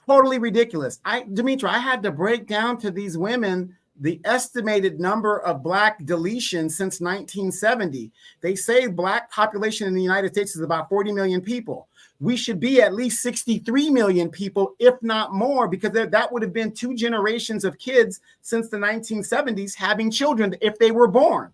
totally ridiculous. Demetra, I had to break down to these women the estimated number of Black deletions since 1970. They say Black population in the United States is about 40 million people. We should be at least 63 million people, if not more, because that would have been 2 generations of kids since the 1970s having children if they were born.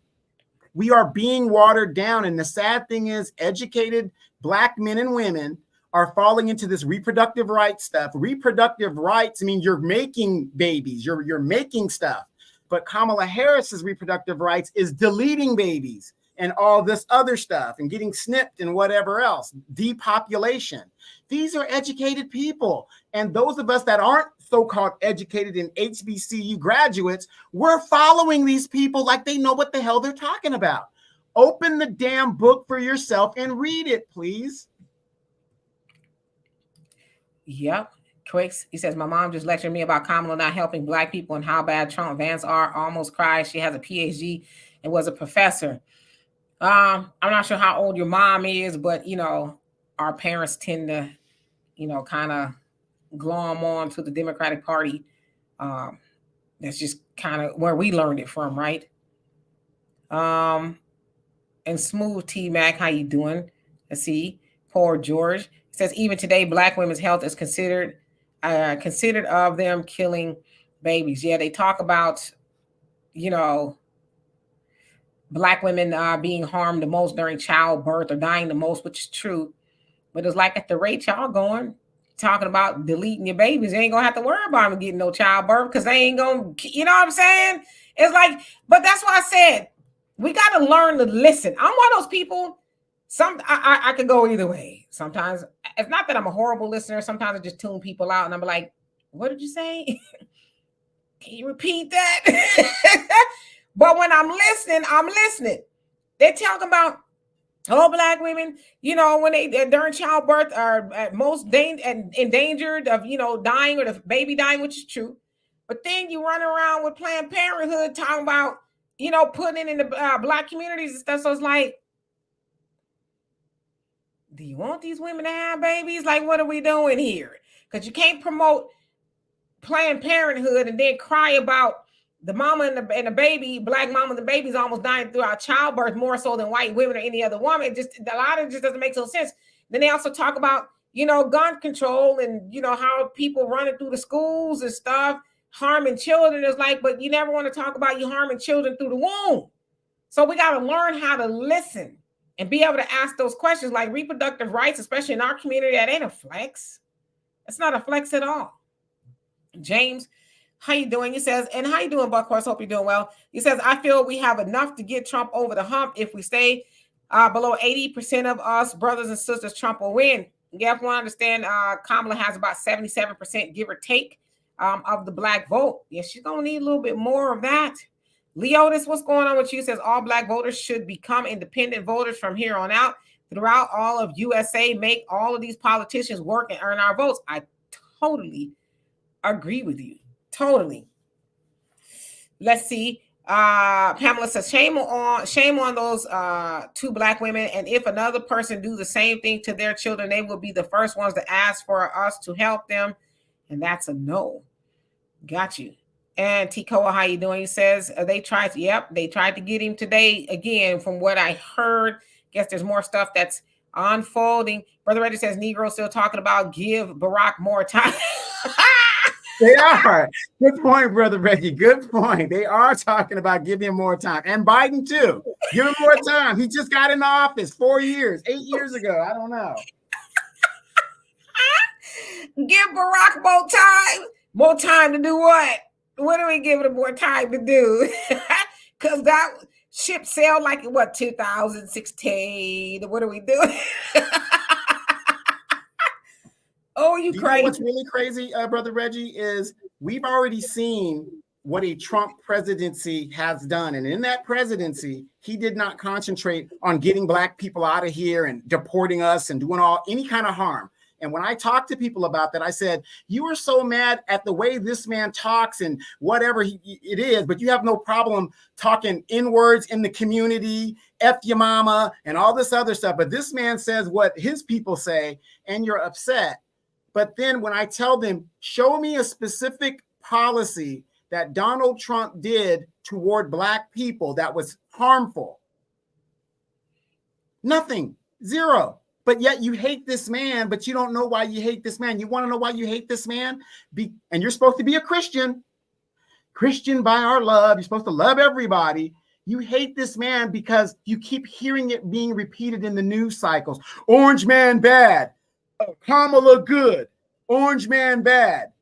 We are being watered down. And the sad thing is, educated Black men and women are falling into this reproductive rights stuff. Reproductive rights, I mean, you're making babies, you're making stuff. But Kamala Harris's reproductive rights is deleting babies and all this other stuff and getting snipped and whatever else. Depopulation. These are educated people. And those of us that aren't so-called educated in HBCU graduates, we're following these people like they know what the hell they're talking about. Open the damn book for yourself and read it, please. Yep. Quicks, he says, my mom just lectured me about Kamala not helping Black people and how bad Trump vans are. Almost cried. She has a PhD and was a professor. I'm not sure how old your mom is, but, our parents tend to, kind of glom on to the Democratic Party. That's just kind of where we learned it from, right? And Smooth T-Mac, how you doing? Let's see. Poor George. It says, even today, Black women's health is considered of them killing babies. Yeah, they talk about, Black women being harmed the most during childbirth or dying the most, which is true. But it's like at the rate y'all going, talking about deleting your babies, you ain't gonna have to worry about them getting no childbirth because they ain't gonna, you know what I'm saying? It's like, but that's why I said we got to learn to listen. I'm one of those people. I could go either way. Sometimes it's not that I'm a horrible listener. Sometimes I just tune people out and I'm like, what did you say? Can you repeat that? But when I'm listening. They're talking about all Black women, when they during childbirth are at most endangered of, dying or the baby dying, which is true. But then you run around with Planned Parenthood talking about, putting it in the Black communities and stuff. So it's like, do you want these women to have babies? Like, what are we doing here? Because you can't promote Planned Parenthood and then cry about the mama and the baby, black mama and the baby's almost dying throughout childbirth more so than white women or any other woman. It just, a lot of it just doesn't make no sense. Then they also talk about, gun control and, how people running through the schools and stuff, harming children. Is like, but you never want to talk about you harming children through the womb. So we got to learn how to listen and be able to ask those questions, like reproductive rights, especially in our community. That ain't a flex. It's not a flex at all. James, how you doing? He says, and how you doing, Buckhorse? Hope you're doing well. He says, I feel we have enough to get Trump over the hump. If we stay below 80% of us brothers and sisters, Trump will win. You have to understand, Kamala has about 77%, give or take, of the black vote. Yeah, she's going to need a little bit more of that. Leotis, what's going on with you? Says all black voters should become independent voters from here on out. Throughout all of USA, make all of these politicians work and earn our votes. I totally agree with you. Totally. Let's see. Pamela says, shame on those 2 black women. And if another person do the same thing to their children, they will be the first ones to ask for us to help them. And that's a no. Got you. And Tikoa, how you doing? He says they tried to get him today again. From what I heard, guess there's more stuff that's unfolding. Brother Reggie says Negro still talking about give Barack more time. They are. Good point, Brother Reggie. Good point. They are talking about giving him more time. And Biden, too. Give him more time. He just got in office 4 years, 8 years ago. I don't know. Give Barack more time. More time to do what? What are we giving him more time to do? Because that ship sailed like, 2016? What are we doing? Oh, you crazy. What's really crazy, Brother Reggie, is we've already seen what a Trump presidency has done. And in that presidency, he did not concentrate on getting black people out of here and deporting us and doing any kind of harm. And when I talked to people about that, I said, you are so mad at the way this man talks and whatever it is, but you have no problem talking N-words in the community, F your mama, and all this other stuff. But this man says what his people say, and you're upset. But then when I tell them, show me a specific policy that Donald Trump did toward black people that was harmful. Nothing, zero. But yet you hate this man, but you don't know why you hate this man. You want to know why you hate this man? And you're supposed to be a Christian. Christian by our love. You're supposed to love everybody. You hate this man because you keep hearing it being repeated in the news cycles. Orange man bad. Kamala good. Orange man bad.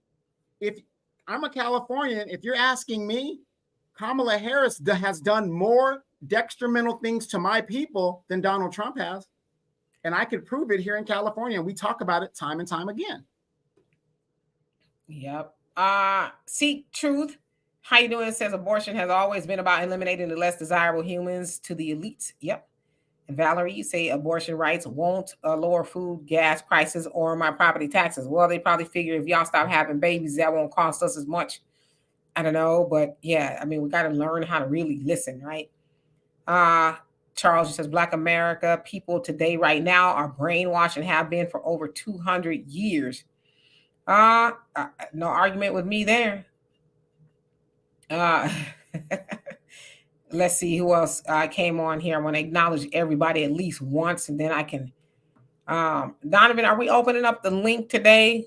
If I'm a Californian, if you're asking me, Kamala Harris has done more detrimental things to my people than Donald Trump has. And I could prove it here in California. We talk about it time and time again. Yep. Seek Truth. How you doing? It says abortion has always been about eliminating the less desirable humans to the elites. Yep. And Valerie, you say abortion rights won't lower food, gas prices, or my property taxes. Well, they probably figure if y'all stop having babies, that won't cost us as much. I don't know. But yeah, I mean, we got to learn how to really listen, right? Charles says Black America people today right now are brainwashed and have been for over 200 years. No argument with me there. Let's see who else came on here. I want to acknowledge everybody at least once, and then I can. Donovan, are we opening up the link today?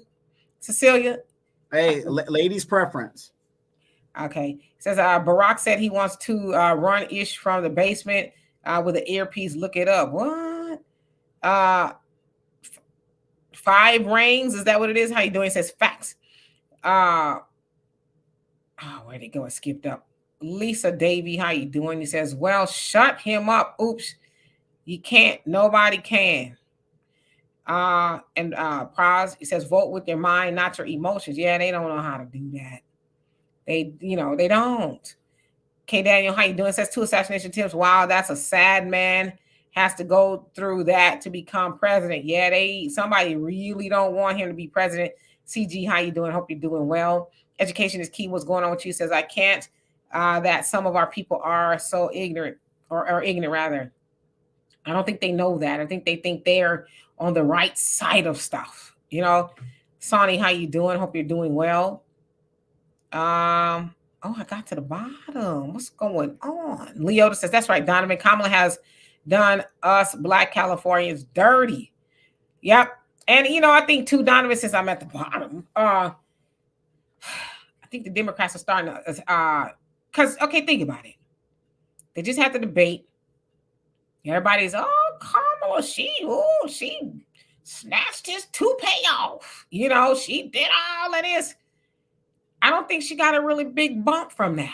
Cecilia? Hey, ladies' preference. Okay. It says Barack said he wants to run Ish from the basement with an earpiece. Look it up. What? 5 rings? Is that what it is? How you doing? It says facts. Where'd it go? It skipped up. Lisa Davy, how you doing? He says, well, shut him up. Oops. You can't. Nobody can. And Praz, he says, vote with your mind, not your emotions. Yeah, they don't know how to do that. They don't. K. Daniel, how you doing? It says 2 assassination attempts. Wow, that's a sad man. Has to go through that to become president. Yeah, somebody really don't want him to be president. CG, how you doing? Hope you're doing well. Education is key. What's going on with you? Says, I can't. That some of our people are so ignorant or ignorant rather. I don't think they know that. I think they think they're on the right side of stuff. Sonny, how you doing? Hope you're doing well. Oh, I got to the bottom. What's going on? Leota says, that's right, Donovan. Kamala has done us Black Californians dirty. Yep. And, I think, too, Donovan, since I'm at the bottom, I think the Democrats are starting to, because, okay, think about it. They just had the debate. Everybody's, Kamala, she snatched his toupee off. She did all of this. I don't think she got a really big bump from that.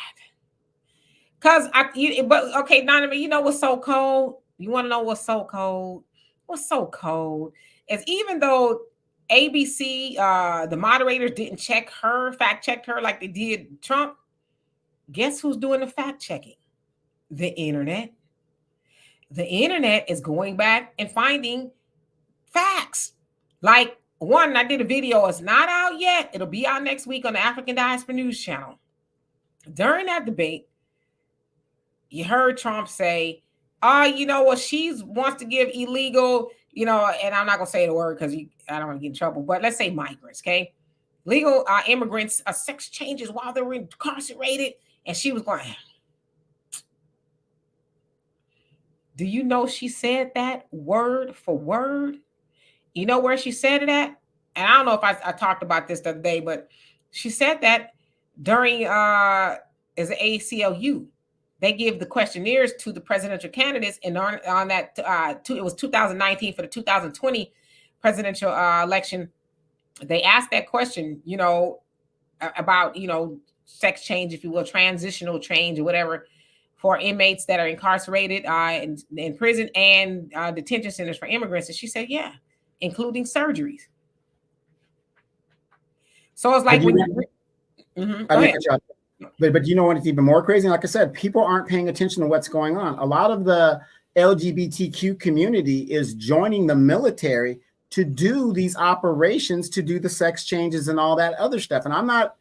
But okay, Donovan, you know what's so cold? You want to know what's so cold? What's so cold is even though ABC, the moderators didn't fact check her like they did Trump, guess who's doing the fact checking? The internet. The internet is going back and finding facts. Like one, I did a video. It's not out yet. It'll be out next week on the African Diaspora News Channel. During that debate, you heard Trump say, you know what, she wants to give illegal, and I'm not going to say the word because I don't want to get in trouble, but let's say migrants, okay? Legal immigrants, sex changes while they were incarcerated. And she was going, do you know she said that word for word? You know where she said it at? And I don't know if I talked about this the other day, but she said that during as an ACLU. They give the questionnaires to the presidential candidates, and on that, it was 2019 for the 2020 presidential election. They asked that question, about, sex change, if you will, transitional change or whatever, for inmates that are incarcerated in prison and detention centers for immigrants. And she said, yeah, including surgeries. So it's like when But you know what? It's even more crazy. Like I said, people aren't paying attention to what's going on. A lot of the LGBTQ community is joining the military to do these operations, to do the sex changes and all that other stuff. And I'm not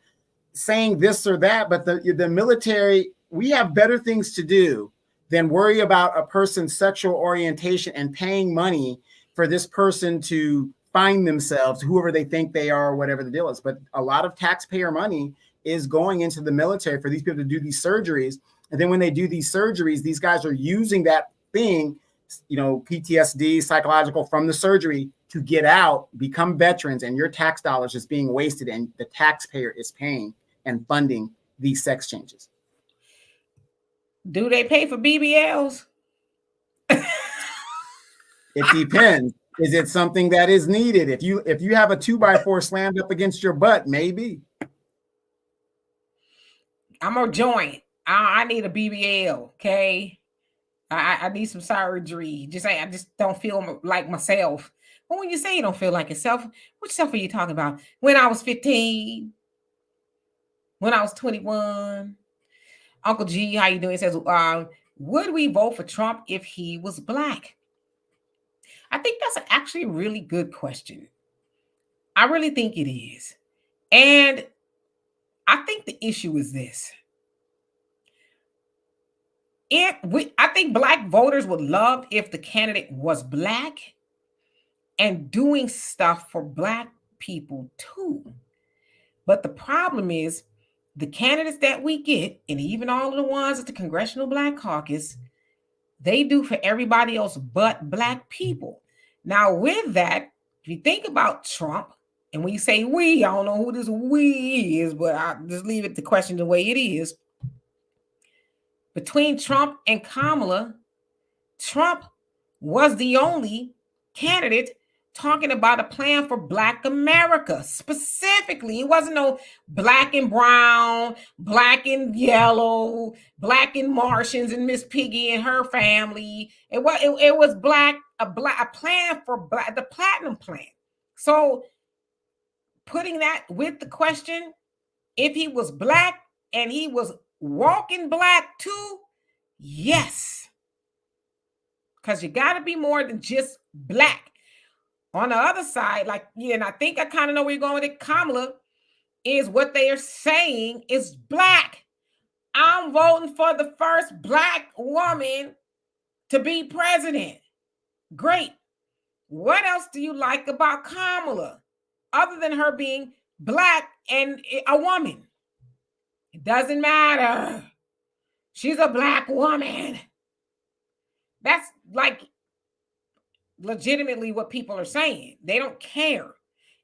saying this or that, but the military, we have better things to do than worry about a person's sexual orientation and paying money for this person to find themselves, whoever they think they are, or whatever the deal is. But a lot of taxpayer money is going into the military for these people to do these surgeries. And then when they do these surgeries, these guys are using that thing, PTSD, psychological, from the surgery to get out, become veterans, and your tax dollars is being wasted, and the taxpayer is paying and funding these sex changes. Do they pay for BBLs? It depends. Is it something that is needed? If you have a 2x4 slammed up against your butt, maybe. I'm gonna join. I need a BBL, okay? I need some surgery. I just don't feel like myself. But when you say you don't feel like yourself, which self are you talking about? When I was 15, when I was 21. Uncle G, how you doing? He says, would we vote for Trump if he was Black? I think that's actually a really good question. I really think it is. And I think the issue is this. I think Black voters would love if the candidate was Black and doing stuff for Black people too. But the problem is the candidates that we get, and even all of the ones at the Congressional Black Caucus, they do for everybody else but Black people. Now, with that, if you think about Trump, and when you say we, I don't know who this we is, but I'll just leave it the question the way it is. Between Trump and Kamala, Trump was the only candidate talking about a plan for Black America. Specifically, it wasn't no Black and brown, Black and yellow, Black and Martians and Miss Piggy and her family. It was a plan for Black, the Platinum Plan. So putting that with the question, if he was Black and he was walking Black too, yes. Because you got to be more than just Black. On the other side, and I think I kind of know where you're going with it, Kamala, is what they are saying is Black. I'm voting for the first Black woman to be president. Great. What else do you like about Kamala, other than her being Black and a woman? It doesn't matter. She's a black woman. That's like legitimately what people are saying. They don't care.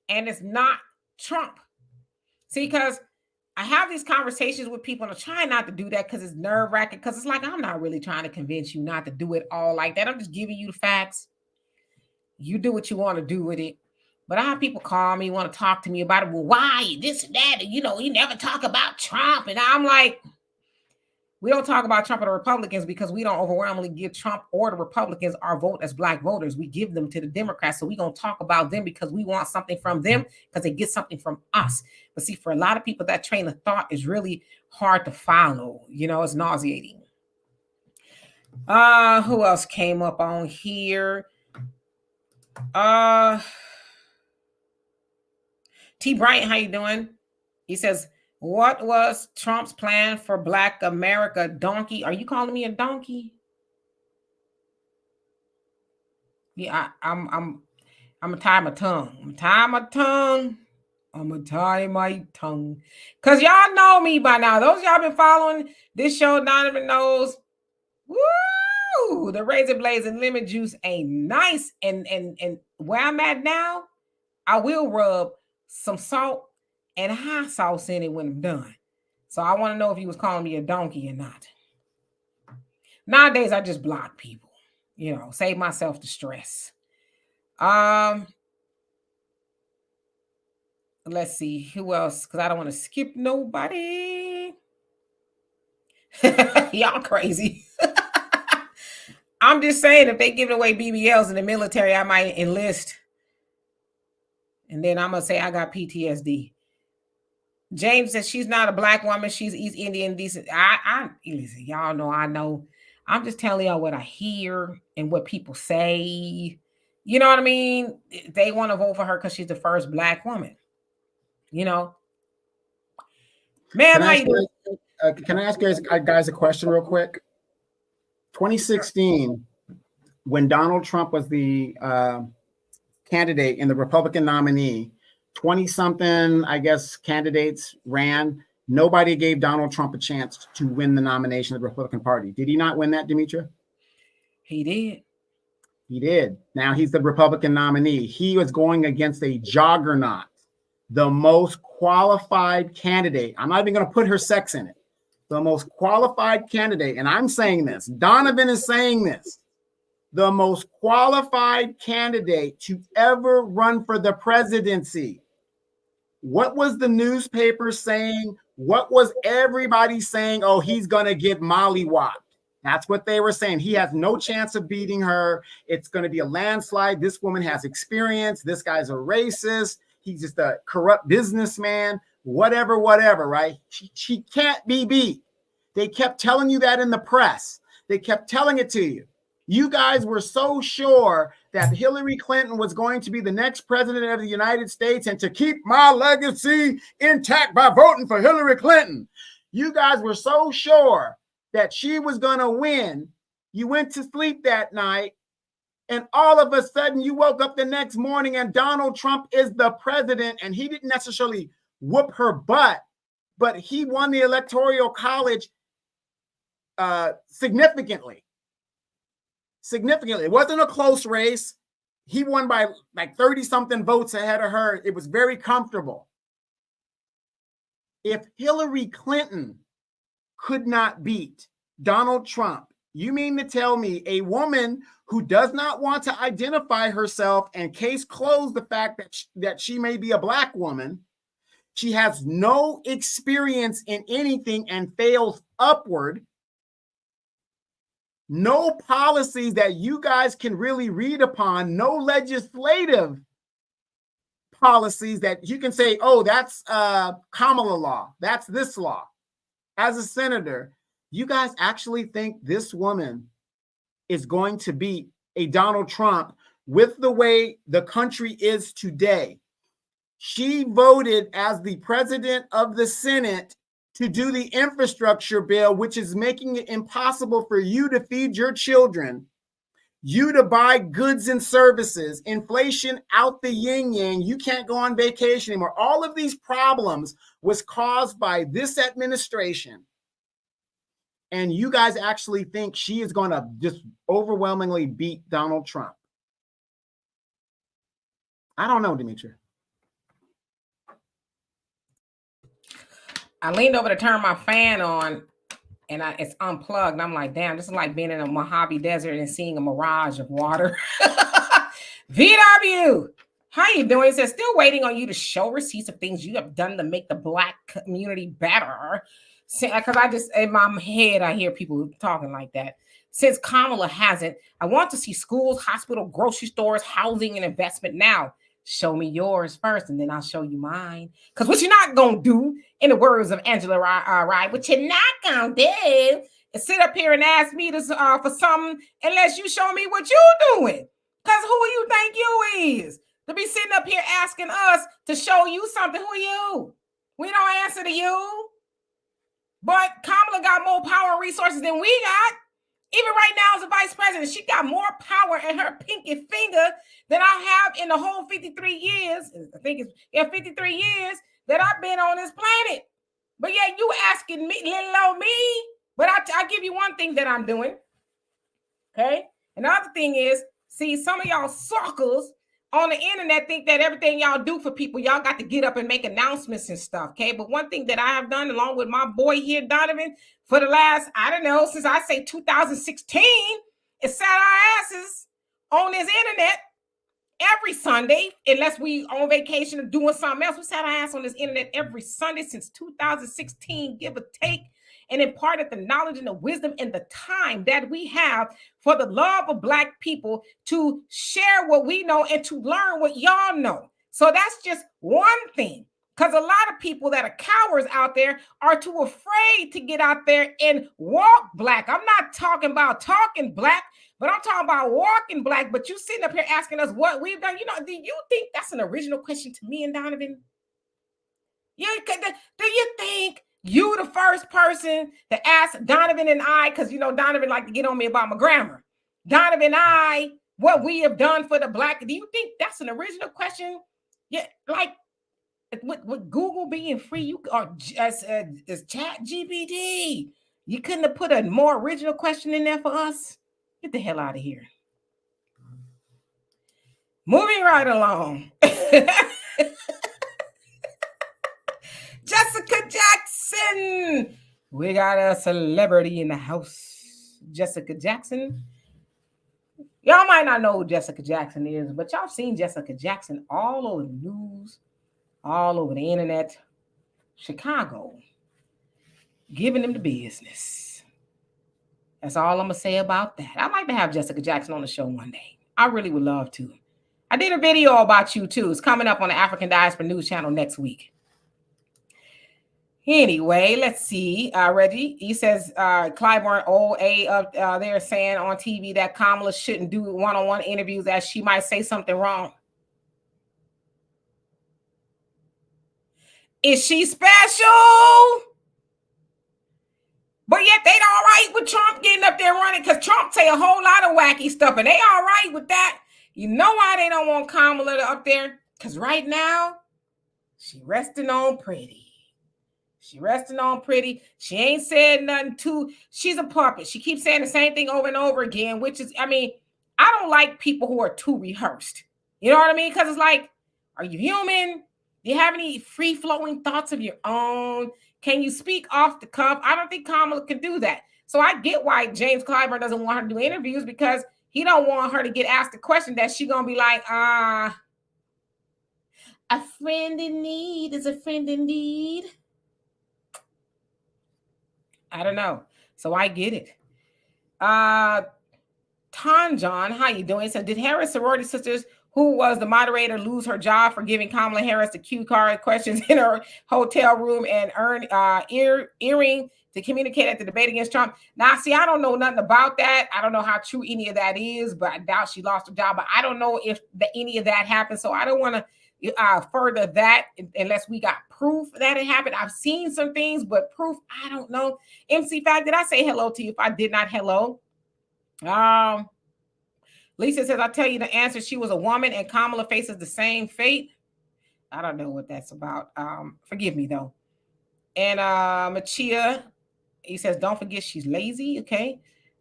And it's not Trump. See, because I have these conversations with people and I try not to do that because it's nerve-wracking, because it's like, I'm not really trying to convince you not to do it all like that. I'm just giving you the facts. You do what you want to do with it. But I have people call me, want to talk to me about it. Well, why? This and that. And, you never talk about Trump. And I'm like, we don't talk about Trump or the Republicans because we don't overwhelmingly give Trump or the Republicans our vote as black voters. We give them to the Democrats. So we're going to talk about them because we want something from them because they get something from us. But see, for a lot of people, that train of thought is really hard to follow. It's nauseating. Who else came up on here? T. Bryant, how you doing? He says, what was Trump's plan for Black America? Donkey. Are you calling me a donkey? Yeah, I'm gonna tie my tongue. I'm gonna tie my tongue. Cause y'all know me by now. Those y'all been following this show, Donovan knows. Woo! The razor blades and lemon juice ain't nice. And where I'm at now, I will rub some salt and hot sauce in it when I'm done. So I want to know if he was calling me a donkey or not. Nowadays, I just block people, save myself the stress. Let's see who else, because I don't want to skip nobody. Y'all crazy. I'm just saying, if they giving away BBLs in the military, I might enlist. And then I'm going to say I got PTSD. James says she's not a black woman. She's East Indian decent. Listen, y'all know I know. I'm just telling y'all what I hear and what people say. You know what I mean? They want to vote for her because she's the first black woman. Ma'am, how you doing? Can I ask you guys a question real quick? 2016, when Donald Trump was the candidate and the Republican nominee, 20-something, I guess, candidates ran. Nobody gave Donald Trump a chance to win the nomination of the Republican Party. Did he not win that, Demetra? He did. He did. Now he's the Republican nominee. He was going against a juggernaut, the most qualified candidate. I'm not even going to put her sex in it. The most qualified candidate. And I'm saying this. Donovan is saying this. The most qualified candidate to ever run for the presidency. What was the newspaper saying? What was everybody saying? Oh, he's going to get mollywopped. That's what they were saying. He has no chance of beating her. It's going to be a landslide. This woman has experience. This guy's a racist. He's just a corrupt businessman. Whatever, right? She can't be beat. They kept telling you that in the press. They kept telling it to you. You guys were so sure that Hillary Clinton was going to be the next president of the United States and to keep my legacy intact by voting for Hillary Clinton. You guys were so sure that she was going to win. You went to sleep that night, and all of a sudden you woke up the next morning and Donald Trump is the president, and he didn't necessarily whoop her butt, but he won the Electoral College significantly. It wasn't a close race. He won by like 30-something votes ahead of her. It was very comfortable. If Hillary Clinton could not beat Donald Trump, you mean to tell me a woman who does not want to identify herself and case close the fact that she may be a black woman, she has no experience in anything and fails upward, no policies that you guys can really read upon, no legislative policies that you can say, oh, that's Kamala law, that's this law. As a senator, you guys actually think this woman is going to beat a Donald Trump with the way the country is today? She voted as the president of the Senate to do the infrastructure bill, which is making it impossible for you to feed your children. you to buy goods and services, inflation out the yin yang, you can't go on vacation anymore. All of these problems was caused by this administration. And you guys actually think she is going to just overwhelmingly beat Donald Trump? I don't know, Demetria. I leaned over to turn my fan on, and it's unplugged. And I'm like, damn, this is like being in a Mojave Desert and seeing a mirage of water. VW, how you doing? It says, still waiting on you to show receipts of things you have done to make the Black community better. Because I just, in my head, I hear people talking like that. Since Kamala hasn't, I want to see schools, hospital, grocery stores, housing, and investment now. Show me yours first, and then I'll show you mine. Because what you're not going to do, in the words of Angela Rye, what you're not going to do is sit up here and ask me to, for something unless you show me what you're doing. Because who you think you is? To be sitting up here asking us to show you something. Who are you? We don't answer to you. But Kamala got more power and resources than we got. Even right now as a vice president, she got more power in her pinky finger than I have in the whole 53 years. I think it's 53 years that I've been on this planet. But yeah, you asking me, little old me. But I give you one thing that I'm doing. Okay? Another thing is, see, some of y'all suckers on the internet think that everything y'all do for people, y'all got to get up and make announcements and stuff, okay? But one thing that I have done along with my boy here, Donovan, for the last, I don't know, since I say 2016, is sat our asses on this internet every Sunday, unless we on vacation or doing something else. We sat our ass on this internet every Sunday since 2016, give or take, and imparted the knowledge and the wisdom and the time that we have for the love of Black people to share what we know and to learn what y'all know. So that's just one thing. Because a lot of people that are cowards out there are too afraid to get out there and walk Black. I'm not talking about talking Black, but I'm talking about walking Black. But you sitting up here asking us what we've done. You know, do you think that's an original question to me and Donovan? Do you think you the first person to ask Donovan and I, because you know Donovan like to get on me about my grammar. Donovan and I, what we have done for the Black. Do you think that's an original question? Yeah, like with Google being free, you or as Chat GPT, you couldn't have put a more original question in there for us. Get the hell out of here. Moving right along. Jessica Jackson. We got a celebrity in the house. Jessica Jackson. Y'all might not know who Jessica Jackson is, but y'all seen Jessica Jackson all over the news, all over the internet. Chicago, giving them the business. That's all I'm going to say about that. I'd like to have Jessica Jackson on the show one day. I really would love to. I did a video about you too. It's coming up on the African Diaspora News Channel next week. Anyway, let's see. Reggie, he says Clyburn OA up there saying on TV that Kamala shouldn't do one-on-one interviews as she might say something wrong. Is she special? But yet they all right with Trump getting up there running because Trump say a whole lot of wacky stuff and they all right with that. You know why they don't want Kamala up there? Because right now, she resting on pretty. She resting on pretty. She ain't said nothing too. She's a puppet. She keeps saying the same thing over and over again, which is, I mean, I don't like people who are too rehearsed. You know what I mean? Because it's like, are you human? Do you have any free-flowing thoughts of your own? Can you speak off the cuff? I don't think Kamala can do that. So I get why James Clyburn doesn't want her to do interviews because he don't want her to get asked a question that she going to be like, a friend in need is a friend indeed. I don't know. So I get it. Tonjon, how you doing? So did Harris sorority sisters, who was the moderator, lose her job for giving Kamala Harris the cue card questions in her hotel room and earn earring to communicate at the debate against Trump? Now, see, I don't know nothing about that. I don't know how true any of that is, but I doubt she lost her job. But I don't know if any of that happened. So I don't want to further that unless we got proof that it happened. I've seen some things, but proof, I don't know. MC Fact, did I say hello to you if I did not hello? Lisa says, I'll tell you the answer. She was a woman and Kamala faces the same fate. I don't know what that's about. Forgive me though. And Machia, he says, don't forget she's lazy. Okay.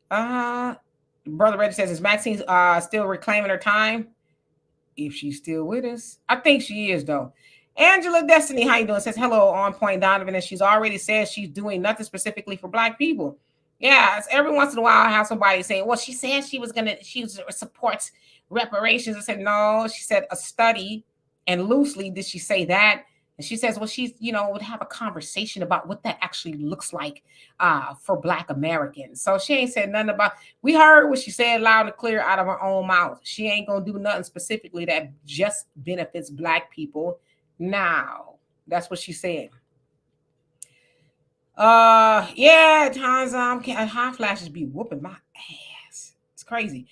Brother Reggie says, is Maxine still reclaiming her time? If she's still with us. I think she is though. Angela Destiny, how you doing? Says hello on point, Donovan, and she's already said she's doing nothing specifically for Black people. Yeah, it's every once in a while I have somebody saying, well, she said she supports reparations. I said, no, she said a study, and loosely did she say that. And she says, well, she's, would have a conversation about what that actually looks like for Black Americans. So she ain't said nothing about, we heard what she said loud and clear out of her own mouth. She ain't going to do nothing specifically that just benefits Black people. Now, that's what she said. Yeah, times hot flashes be whooping my ass. It's crazy.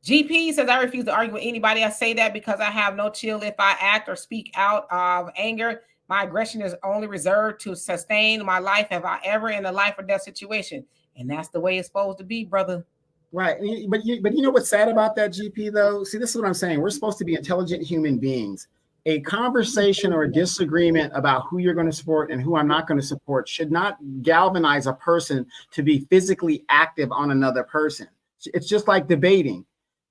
GP says, I refuse to argue with anybody. I say that because I have no chill if I act or speak out of anger. My aggression is only reserved to sustain my life if I ever in a life or death situation. And that's the way it's supposed to be, brother. Right. But you know what's sad about that, GP, though? See, this is what I'm saying. We're supposed to be intelligent human beings. A conversation or a disagreement about who you're going to support and who I'm not going to support should not galvanize a person to be physically active on another person. It's just like debating.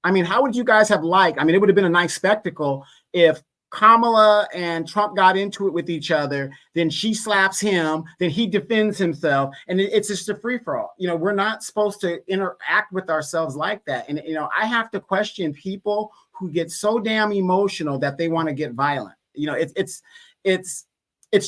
I mean, how would you guys have liked? I mean, it would have been a nice spectacle if Kamala and Trump got into it with each other, then she slaps him, then he defends himself, and it's just a free-for-all. We're not supposed to interact with ourselves like that. And, I have to question people who get so damn emotional that they want to get violent. It's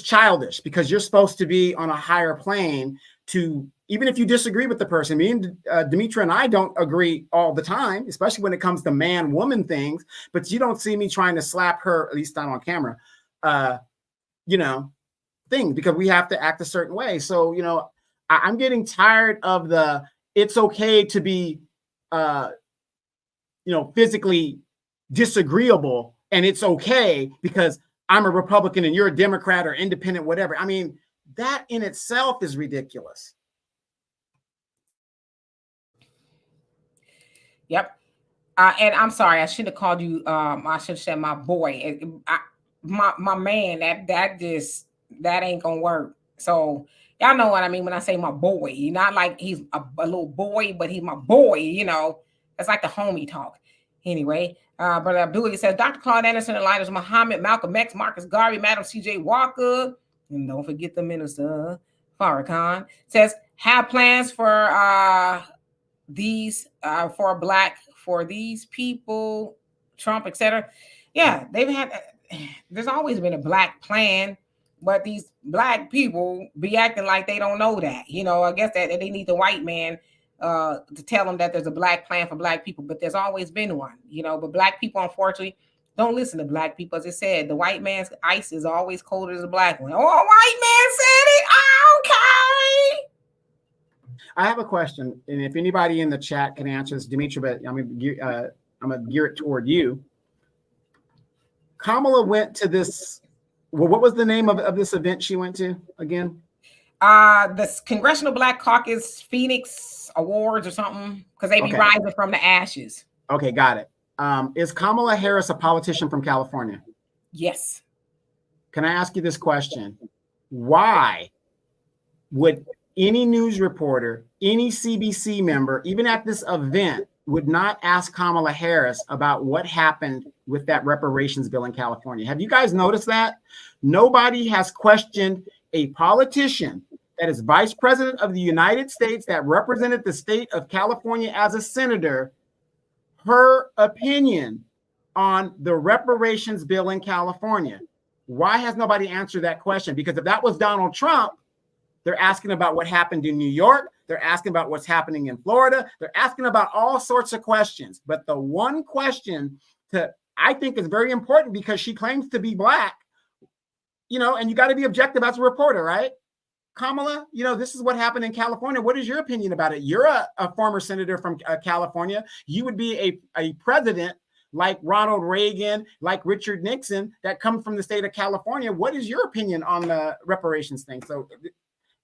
childish because you're supposed to be on a higher plane to, even if you disagree with the person. Me and Demetra and I don't agree all the time, especially when it comes to man-woman things, but you don't see me trying to slap her, at least not on camera, thing, because we have to act a certain way. So, I'm getting tired of the, it's okay to be, physically disagreeable, and it's okay because I'm a Republican and you're a Democrat or independent, whatever. I mean, that in itself is ridiculous. Yep. And I'm sorry, I should have called you. I should have said my boy, my man. That ain't gonna work. So y'all know what I mean when I say my boy. Not like he's a little boy, but he's my boy. That's like the homie talk. Anyway, Brother Abdullah says, Dr. Claude Anderson, Elijah Muhammad, Malcolm X, Marcus Garvey, Madam C.J. Walker, and don't forget the minister Farrakhan, says, have plans for these for these people, Trump, etc. Yeah, there's always been a Black plan, but these Black people be acting like they don't know that. I guess that they need the white man to tell them that there's a Black plan for Black people, but there's always been one, but Black people, unfortunately, don't listen to Black people. As I said, the white man's ice is always colder than the Black one. Oh, a white man said it. Okay. I have a question, and if anybody in the chat can answer this, Demetra, but I'm gonna gear it toward you. Kamala went to this. Well, what was the name of this event she went to again? The Congressional Black Caucus Phoenix Awards or something, because they be rising from the ashes. Okay, got it. Is Kamala Harris a politician from California? Yes. Can I ask you this question? Why would any news reporter, any CBC member, even at this event, would not ask Kamala Harris about what happened with that reparations bill in California? Have you guys noticed that? Nobody has questioned a politician that is vice president of the United States that represented the state of California as a senator, her opinion on the reparations bill in California. Why has nobody answered that question? Because if that was Donald Trump, they're asking about what happened in New York. They're asking about what's happening in Florida. They're asking about all sorts of questions. But the one question that I think is very important, because she claims to be Black, and you got to be objective as a reporter, right? Kamala, this is what happened in California. What is your opinion about it? You're a former senator from California. You would be a president like Ronald Reagan, like Richard Nixon, that come from the state of California. What is your opinion on the reparations thing? So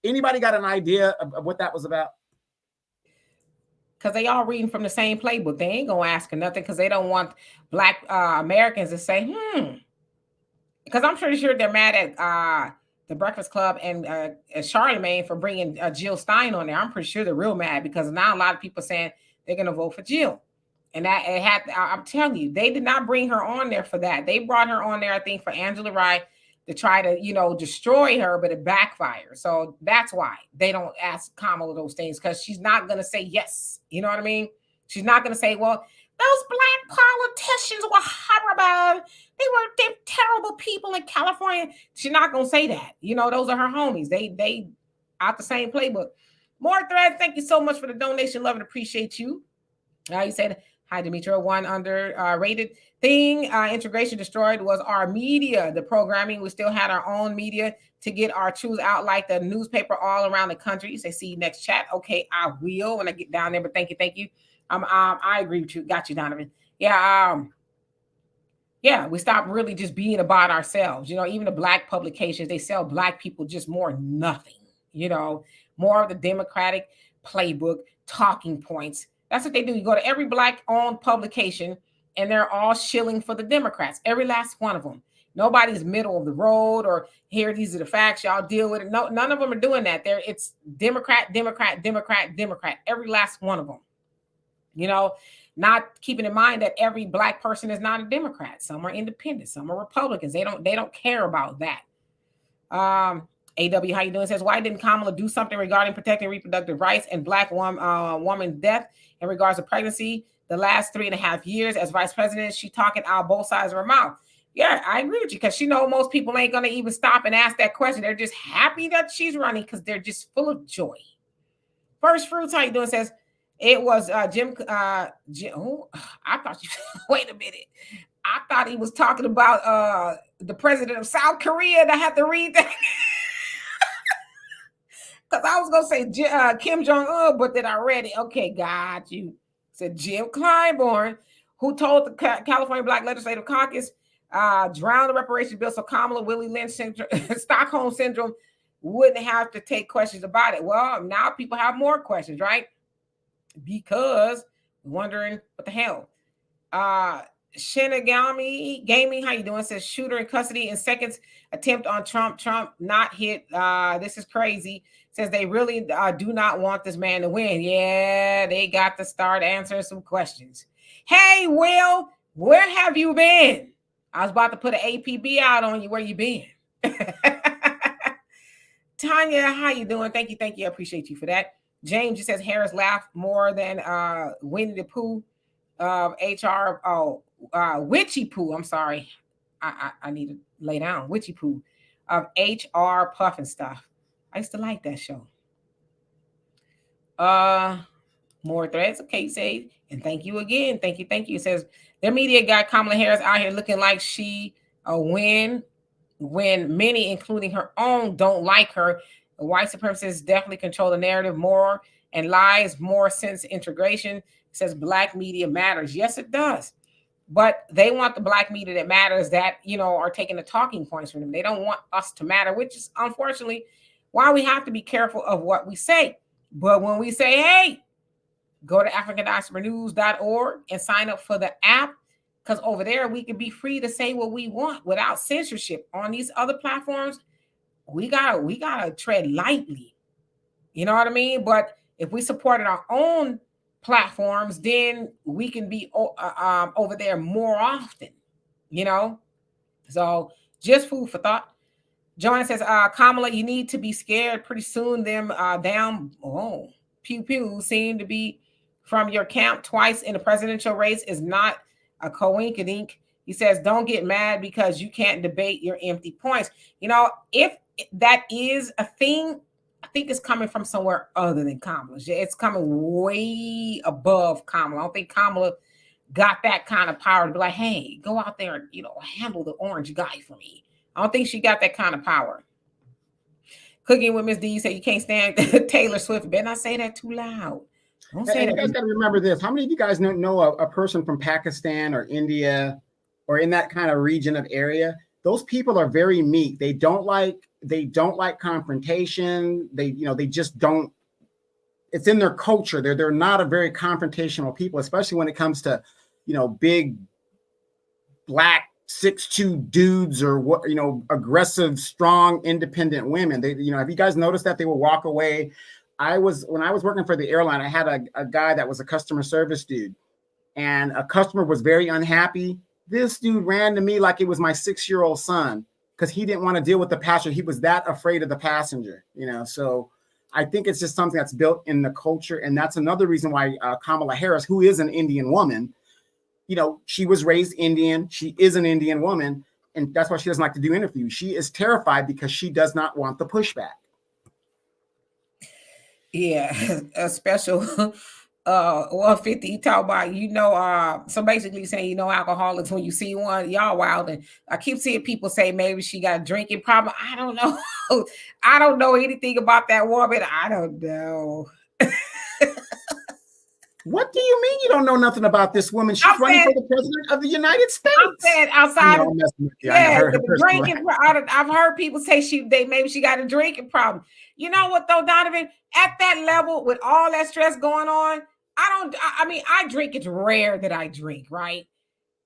anybody got an idea of what that was about? because they all reading from the same playbook. They ain't gonna ask her nothing because they don't want Black Americans to say, because I'm pretty sure they're mad at the Breakfast Club and Charlemagne for bringing Jill Stein on there. I'm pretty sure they're real mad because now a lot of people saying they're gonna vote for Jill. And that it had, I'm telling you, they did not bring her on there for that. They brought her on there, I think, for Angela Rye to try to, destroy her, but it backfired. So that's why they don't ask Kamala those things, because she's not going to say yes. You know what I mean? She's not going to say, well, those Black politicians were horrible. They're terrible people in California. She's not going to say that. Those are her homies. They out the same playbook. More threads. Thank you so much for the donation. Love and appreciate you. You said, hi, Demetria. One underrated thing integration destroyed was our media, the programming. We still had our own media to get our truths out, like the newspaper all around the country. You say, see you next chat. Okay, I will when I get down there. But thank you. I agree with you. Got you, Donovan. Yeah. We stopped really just being about ourselves. Even the Black publications, they sell Black people just more nothing. More of the Democratic playbook, talking points. That's what they do. You go to every Black-owned publication, and they're all shilling for the Democrats. Every last one of them. Nobody's middle of the road or here, these are the facts, y'all deal with it. No, none of them are doing that. It's Democrat, Democrat, Democrat, Democrat. Every last one of them. Not keeping in mind that every Black person is not a Democrat. Some are independent. Some are Republicans. They don't care about that. AW, how you doing? It says, why didn't Kamala do something regarding protecting reproductive rights and Black woman's death in regards to pregnancy the last 3.5 years as vice president? She talking out both sides of her mouth. Yeah, I agree with you, because she know most people ain't going to even stop and ask that question. They're just happy that she's running because they're just full of joy. First Fruits, how you doing? It says, it was Jim. I thought you, wait a minute. I thought he was talking about the president of South Korea, and I had to read that. Because I was going to say Kim Jong-un, but then I read it. Okay, got you. Said Jim Clyburn, who told the California Black Legislative Caucus, drown the reparations bill so Kamala Willie Lynch Stockholm Syndrome wouldn't have to take questions about it. Well, now people have more questions, right? Because wondering what the hell. Shinigami Gaming, how you doing? Says shooter in custody in seconds. Attempt on Trump. Trump not hit. This is crazy. Says they really do not want this man to win. Yeah, they got to start answering some questions. Hey, Will, where have you been? I was about to put an APB out on you. Where you been? Tanya, how you doing? Thank you. I appreciate you for that. James just says Harris laughed more than Winnie the Pooh of HR. Witchy Pooh. I'm sorry. I need to lay down. Witchy Pooh of HR Puff and stuff. I used to like that show. More threads. Okay, say, and thank you again. Thank you. It says their media got Kamala Harris out here looking like she a win when many, including her own, don't like her. The white supremacists definitely control the narrative more and lies more since integration. It says Black media matters. Yes, it does. But they want the Black media that matters that, are taking the talking points from them. They don't want us to matter, which is unfortunately why we have to be careful of what we say. But when we say, hey, go to africandiasporanews.org and sign up for the app, because over there we can be free to say what we want without censorship. On these other platforms, we gotta tread lightly. You know what I mean? But if we supported our own platforms, then we can be over there more often. So just food for thought. Joanna says, Kamala, you need to be scared. Pretty soon them down pew pew seem to be from your camp twice in the presidential race is not a coinkydink. He says, don't get mad because you can't debate your empty points. If that is a thing, I think it's coming from somewhere other than Kamala. It's coming way above Kamala. I don't think Kamala got that kind of power to be like, hey, go out there and, handle the orange guy for me. I don't think she got that kind of power. Cooking with Miss D, you say you can't stand Taylor Swift. Better not say that too loud. Don't say that. You guys got to remember this. How many of you guys know a person from Pakistan or India or in that kind of region of area? Those people are very meek. They don't like confrontation. They just don't. it's in their culture. They're not a very confrontational people, especially when it comes to, big black 6'2" dudes or what, aggressive, strong, independent women. They, have you guys noticed that they will walk away? When I was working for the airline, I had a guy that was a customer service dude, and a customer was very unhappy. This dude ran to me like it was my 6-year-old son because he didn't want to deal with the passenger. He was that afraid of the passenger, So I think it's just something that's built in the culture. And that's another reason why Kamala Harris, who is an Indian woman, she was raised Indian. She is an Indian woman. And that's why she doesn't like to do interviews. She is terrified because she does not want the pushback. Yeah, a special 150. You talk about, so basically saying, alcoholics when you see one, y'all wild. And I keep seeing people say maybe she got a drinking problem. I don't know. I don't know anything about that woman. I don't know. What do you mean you don't know nothing about this woman? She's running for the president of the United States. I'm saying outside of the drinking. I've heard people say maybe she got a drinking problem. You know what though, Donovan? At that level, with all that stress going on, I drink. It's rare that I drink, right?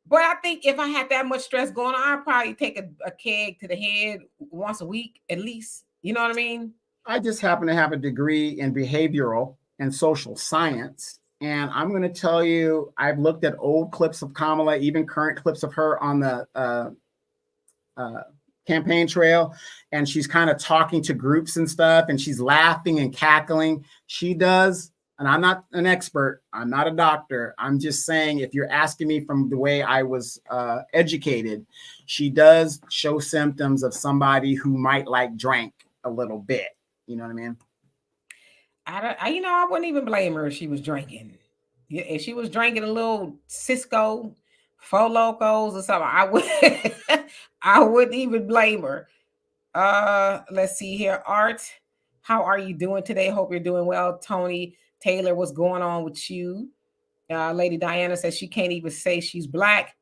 But I think if I had that much stress going on, I'd probably take a keg to the head once a week at least. You know what I mean? I just happen to have a degree in behavioral and social science. And I'm going to tell you, I've looked at old clips of Kamala, even current clips of her on the campaign trail, and she's kind of talking to groups and stuff, and she's laughing and cackling. She does, and I'm not an expert. I'm not a doctor. I'm just saying, if you're asking me from the way I was educated, she does show symptoms of somebody who might drink a little bit. You know what I mean? I wouldn't even blame her if she was drinking. If she was drinking a little Cisco, Four Locos or something, I wouldn't even blame her. Let's see here. Art, how are you doing today? Hope you're doing well. Tony Taylor, what's going on with you? Lady Diana says she can't even say she's black.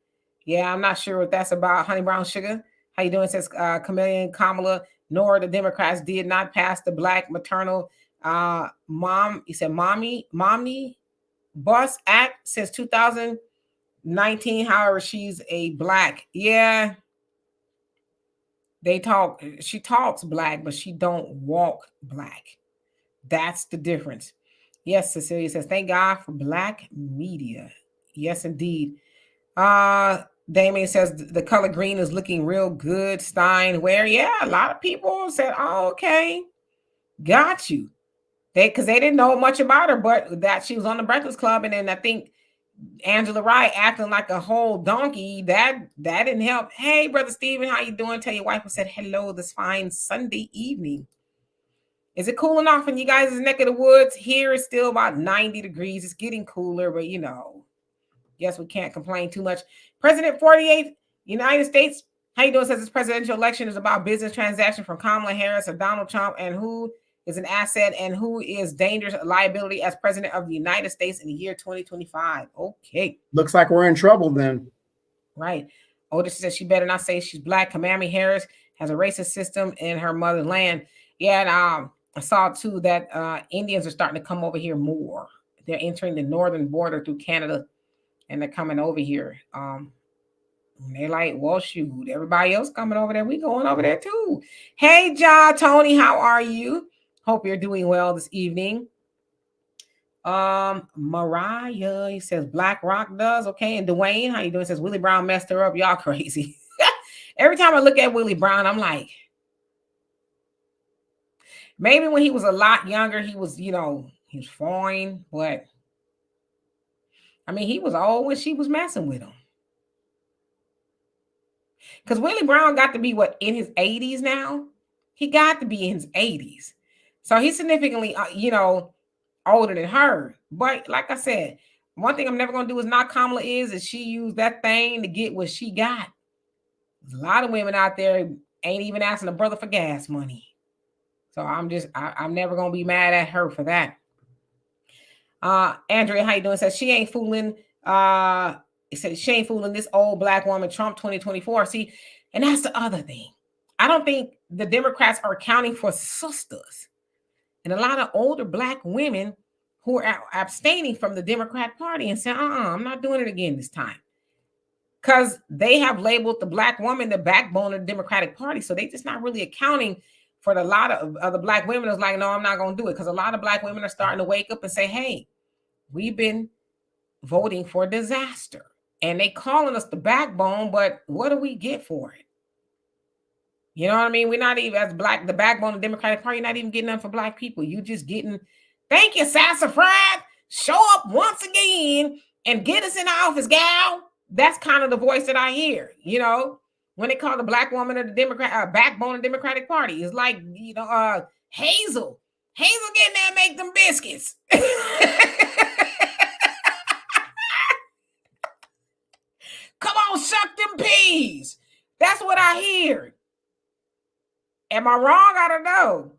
Yeah, I'm not sure what that's about. Honey Brown Sugar, how you doing? Says Chameleon Kamala, nor the Democrats did not pass the black maternal he said mommy bus act since 2019. However, she's a black. Yeah, she talks black, but she don't walk black. That's the difference. Yes, Cecilia says, thank God for black media. Yes, indeed. Damien says the color green is looking real good. Stein, where? Yeah, a lot of people said, oh, okay, got you. Because they didn't know much about her, but that she was on the Breakfast Club, and then I think Angela Wright acting like a whole donkey. That didn't help. Hey, brother Steven, how you doing? Tell your wife I said hello this fine Sunday evening. Is it cooling off in you guys' neck of the woods? Here it's still about 90 degrees. It's getting cooler, but guess we can't complain too much. President 48, United States. How you doing? Says this presidential election is about business transaction from Kamala Harris or Donald Trump, and who is an asset and who is dangerous liability as president of the United States in the year 2025. Okay. Looks like we're in trouble then. Right. Otis says she better not say she's black. Kamala Harris has a racist system in her motherland. Yeah, and I saw too that Indians are starting to come over here more. They're entering the northern border through Canada, and they're coming over here. They're like, well, shoot, everybody else coming over there. We going over there too. Hey, Tony, how are you? Hope you're doing well this evening. Mariah, he says Black Rock does. Okay. And Dwayne, how you doing? He says Willie Brown messed her up. Y'all crazy. Every time I look at Willie Brown, I'm like, maybe when he was a lot younger, he was, he was fine, but I mean, he was old when she was messing with him. Because Willie Brown got to be in his 80s now? He got to be in his 80s. So he's significantly, older than her. But like I said, one thing I'm never going to do is not Kamala is she used that thing to get what she got. There's a lot of women out there ain't even asking a brother for gas money. So I'm never going to be mad at her for that. Andrea, how you doing? Says she ain't fooling. It said she ain't fooling this old black woman, Trump 2024. See, and that's the other thing. I don't think the Democrats are accounting for sisters. And a lot of older black women who are abstaining from the Democrat Party and saying, I'm not doing it again this time. Because they have labeled the Black woman the backbone of the Democratic Party. So they just not really accounting for a lot of the Black women is like, no, I'm not going to do it. Because a lot of Black women are starting to wake up and say, hey, we've been voting for disaster. And they calling us the backbone, but what do we get for it? You know what I mean? We're not even as Black, the backbone of the Democratic Party, not even getting nothing for Black people. You just getting, thank you, Sassafras. Show up once again and get us in the office, gal. That's kind of the voice that I hear, you know, when they call the Black woman of the Democrat backbone of the Democratic Party. It's like, you know, Hazel getting there and make them biscuits. Come on, shuck them peas. That's what I hear. Am I wrong? I don't know.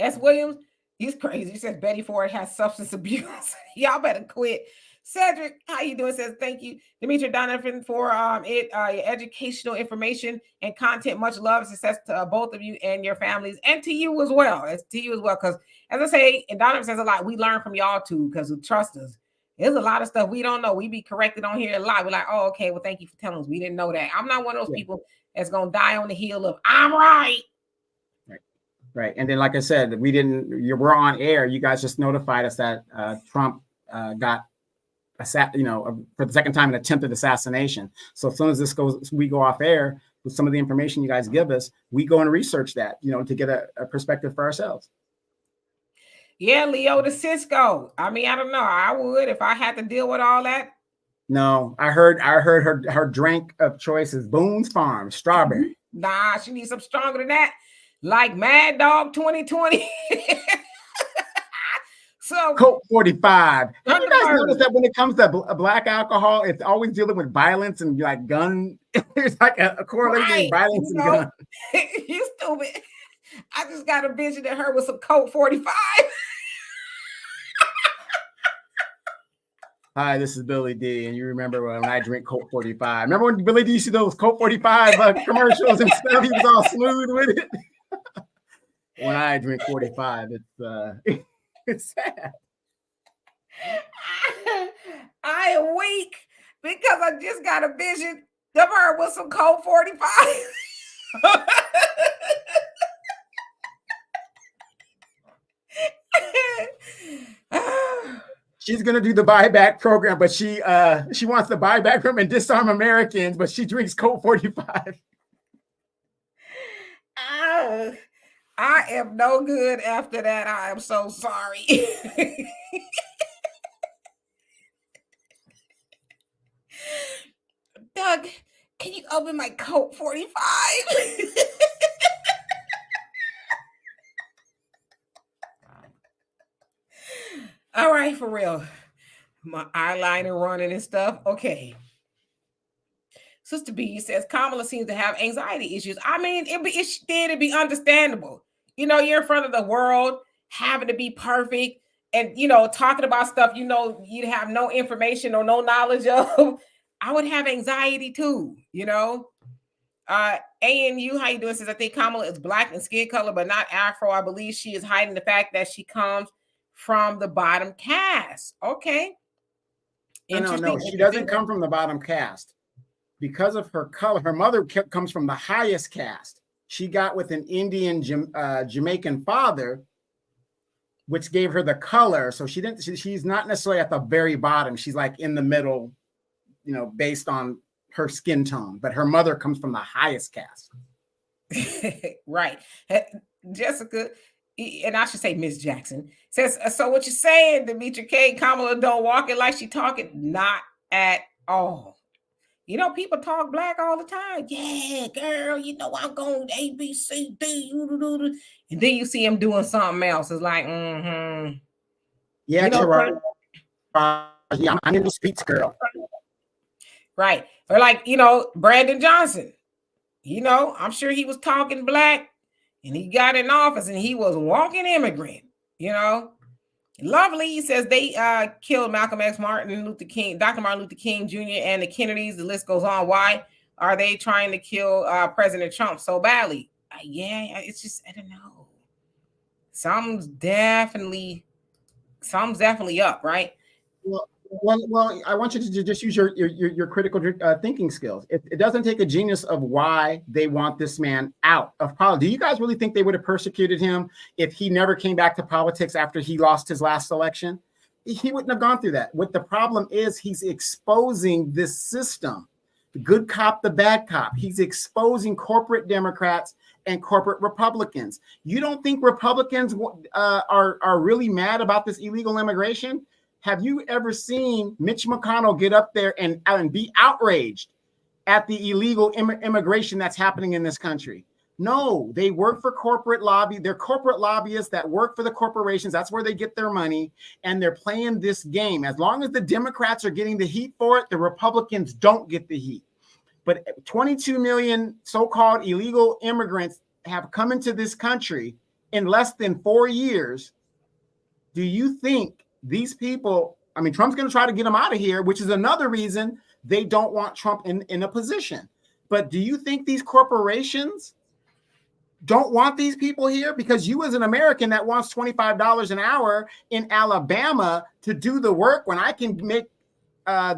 S. Williams, he's crazy. He says Betty Ford has substance abuse. Y'all better quit. Cedric, how you doing? Says thank you, Dimitri Donovan, for educational information and content. Much love, success to both of you and your families, and to you as well. It's to you as well, because as I say, and Donovan says a lot. We learn from y'all too, because we trust us. There's a lot of stuff we don't know. We be corrected on here a lot. We're like, oh, okay, well, thank you for telling us. We didn't know that. I'm not one of those people that's gonna die on the heel of I'm right. Right. And then, like I said, we're on air. You guys just notified us that Trump got for the second time, an attempted assassination. So as soon as we go off air with some of the information you guys give us, we go and research that, to get a perspective for ourselves. Yeah, Leo the Cisco. I mean, I don't know. I would if I had to deal with all that. No, I heard her drink of choice is Boone's Farm strawberry. Nah, she needs something stronger than that. Like Mad Dog 2020. So Coke 45. You guys notice that when it comes to Black alcohol, it's always dealing with violence and like gun. There's like a correlation between violence and gun. You stupid. I just got a vision of her with some Coke 45. Hi, this is Billy D, and you remember when I drink Coke 45. Remember when Billy D used to do those Coke 45 commercials and stuff? He was all smooth with it. When I drink 45, it's sad. I am weak because I just got a vision of her with some Coke 45. She's gonna do the buyback program, but she wants the buyback from and disarm Americans, but she drinks Coke 45. I am no good after that. I am so sorry. Doug, can you open my Coke 45? All right, for real. My eyeliner running and stuff. Okay. Sister B says Kamala seems to have anxiety issues. I mean, it'd be understandable. You're in front of the world, having to be perfect, and talking about stuff you'd have no information or no knowledge of. I would have anxiety too. ANU, how you doing? Says I think Kamala is Black in skin color, but not Afro. I believe she is hiding the fact that she comes from the bottom caste. Okay. No, she doesn't come from the bottom caste. Because of her color, her mother comes from the highest caste. She got with an Indian Jamaican father, which gave her the color. So she's not necessarily at the very bottom. She's like in the middle, based on her skin tone. But her mother comes from the highest caste. Right. Jessica, and I should say Miss Jackson, says, so what you're saying, Demetri K, Kamala don't walk it like she talking? Not at all. People talk Black all the time. Yeah, girl, I'm going A, B, C, D. And then you see him doing something else. It's like, Yeah, you're right. Yeah, I'm in the speech, girl. Right. Or like, Brandon Johnson. I'm sure he was talking Black and he got in office and he was walking immigrant, Lovely, he says they killed Malcolm X, Martin Luther King, Dr. Martin Luther King Jr. and the Kennedys. The list goes on. Why are they trying to kill President Trump so badly? Yeah, it's just, I don't know. Something's definitely Some's definitely up, right? Well, I want you to just use your critical thinking skills. It doesn't take a genius of why they want this man out of politics. Do you guys really think they would have persecuted him if he never came back to politics after he lost his last election? He wouldn't have gone through that. What the problem is, he's exposing this system, the good cop, the bad cop. He's exposing corporate Democrats and corporate Republicans. You don't think Republicans are really mad about this illegal immigration? Have you ever seen Mitch McConnell get up there and be outraged at the illegal immigration that's happening in this country? No, they work for corporate lobby. They're corporate lobbyists that work for the corporations. That's where they get their money. And they're playing this game. As long as the Democrats are getting the heat for it, the Republicans don't get the heat. But 22 million so-called illegal immigrants have come into this country in less than 4 years. Do you think these people, I mean, Trump's going to try to get them out of here, which is another reason they don't want Trump in a position. But do you think these corporations don't want these people here? Because you as an American that wants $25 an hour in Alabama to do the work when I can make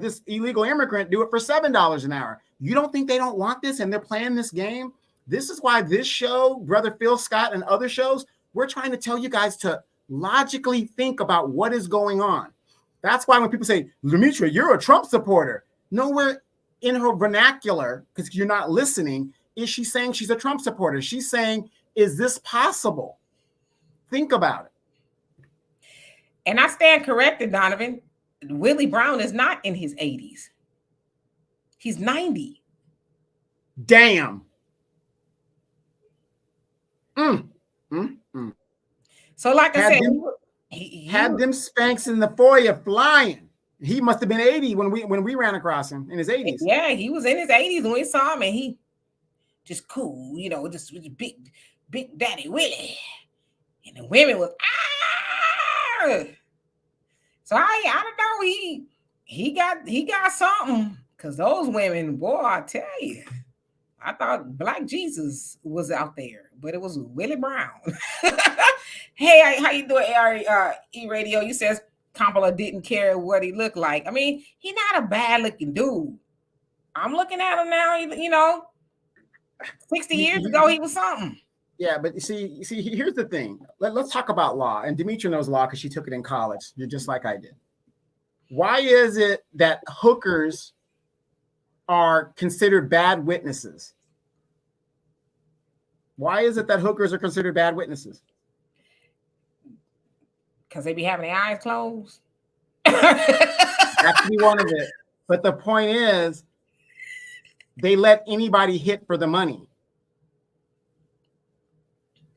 this illegal immigrant do it for $7 an hour. You don't think they don't want this and they're playing this game? This is why this show, Brother Phil Scott and other shows, we're trying to tell you guys to logically think about what is going on. That's why when people say, Demetria, you're a Trump supporter. Nowhere in her vernacular, because you're not listening, is she saying she's a Trump supporter. She's saying, is this possible? Think about it. And I stand corrected, Donovan. Willie Brown is not in his 80s. He's 90. Damn. So like I said, he had them Spanx in the foyer flying. He must have been 80 when we ran across him in his 80s. Yeah, he was in his 80s when we saw him, and he just cool, you know, just big daddy Willie. And the women was So I don't know, he got something, because those women, boy, I tell you, I thought Black Jesus was out there, but it was Willie Brown. Hey, how you doing, E-Radio? You says Kamala didn't care what he looked like. I mean, he's not a bad-looking dude. I'm looking at him now, you know, 60 years ago, he was something. Yeah, but you see, here's the thing. Let's talk about law. And Demetria knows law because she took it in college. You're just like I did. Why is it that hookers are considered bad witnesses? Why is it that hookers are considered bad witnesses? Because they be having their eyes closed. That could be one of it. But the point is, they let anybody hit for the money.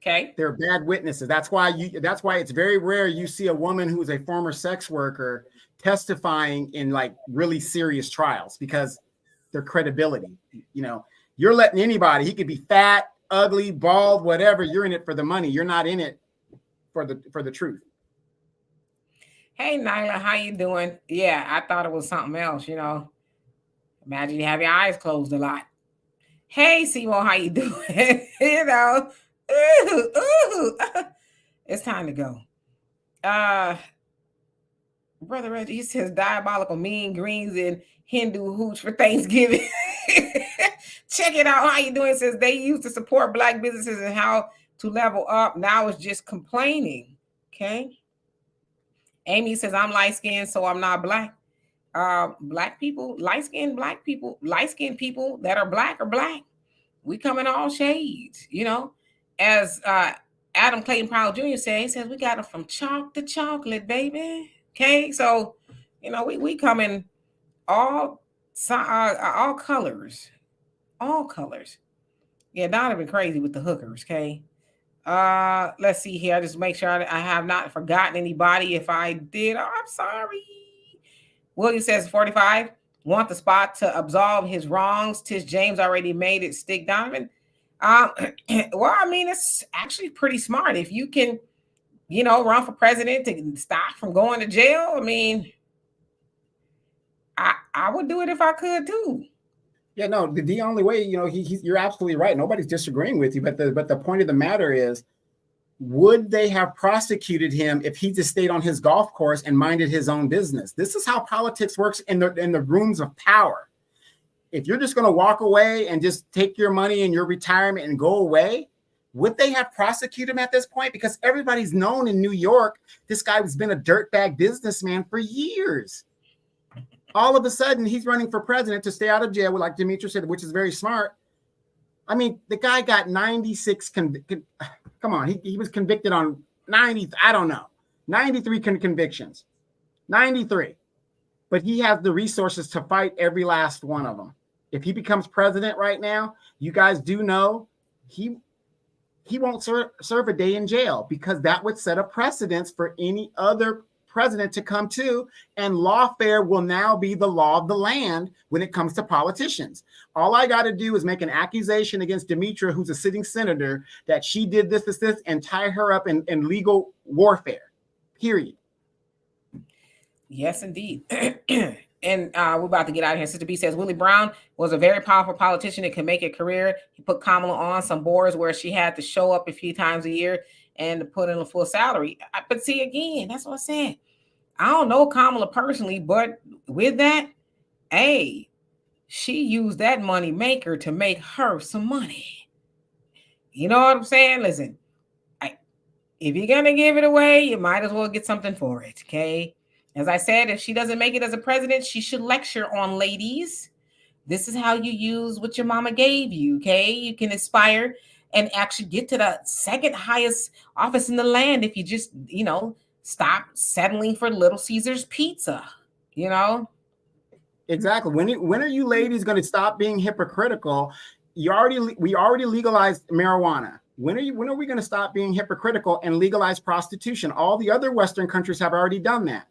Okay. They're bad witnesses. That's why it's very rare you see a woman who's a former sex worker testifying in like really serious trials, because their credibility. You know, you're letting anybody, he could be fat, ugly, bald, whatever, you're in it for the money. You're not in it for the truth. Hey, Nyla, how you doing? Yeah, I thought it was something else, you know. Imagine you have your eyes closed a lot. Hey, Simo, how you doing? You know, it's time to go. Brother Reggie, he says diabolical mean greens and Hindu hooch for Thanksgiving. Check it out. How you doing? It says they used to support Black businesses and how to level up. Now it's just complaining. Okay. Amy says, I'm light-skinned, so I'm not Black. Black people, light-skinned Black people, light-skinned people that are Black are Black. We come in all shades, you know. As Adam Clayton Powell Jr. said, he says, we got it from chalk to chocolate, baby. Okay, so, you know, we come in all colors. All colors. Yeah, Donovan crazy with the hookers, okay? Let's see here. I just make sure I have not forgotten anybody. If I did, I'm sorry. William says 45. Want the spot to absolve his wrongs. Tish James already made it stick, Donovan. Well, I mean, it's actually pretty smart. If you can, you know, run for president to stop from going to jail, I mean, I would do it if I could too. Yeah, no, the only way, you know, you're absolutely right. Nobody's disagreeing with you, but the point of the matter is, would they have prosecuted him if he just stayed on his golf course and minded his own business? This is how politics works in the rooms of power. If you're just going to walk away and just take your money and your retirement and go away, would they have prosecuted him at this point? Because everybody's known in New York, this guy has been a dirtbag businessman for years. All of a sudden, he's running for president to stay out of jail, like Demetra said, which is very smart. I mean, the guy got 96 come on, he was convicted on 90, I don't know, 93 convictions, 93. But he has the resources to fight every last one of them. If he becomes president right now, you guys do know he won't serve a day in jail, because that would set a precedence for any other president to come to, and lawfare will now be the law of the land when it comes to politicians. All I got to do is make an accusation against Demetra, who's a sitting senator, that she did this, and tie her up in legal warfare, period. Yes, indeed. And we're about to get out of here. Sister B says, Willie Brown was a very powerful politician that could make a career. He put Kamala on some boards where she had to show up a few times a year and to put in a full salary. But see, again, that's what I said. I don't know Kamala personally, but with that, hey, she used that money maker to make her some money. You know what I'm saying? Listen, if you're going to give it away, you might as well get something for it, okay? As I said, if she doesn't make it as a president, she should lecture on, ladies. This is how you use what your mama gave you, okay? You can aspire and actually get to the second highest office in the land if you just, stop settling for Little Caesar's pizza, Exactly. When are you ladies going to stop being hypocritical? We already legalized marijuana. When are we going to stop being hypocritical and legalize prostitution? All the other Western countries have already done that.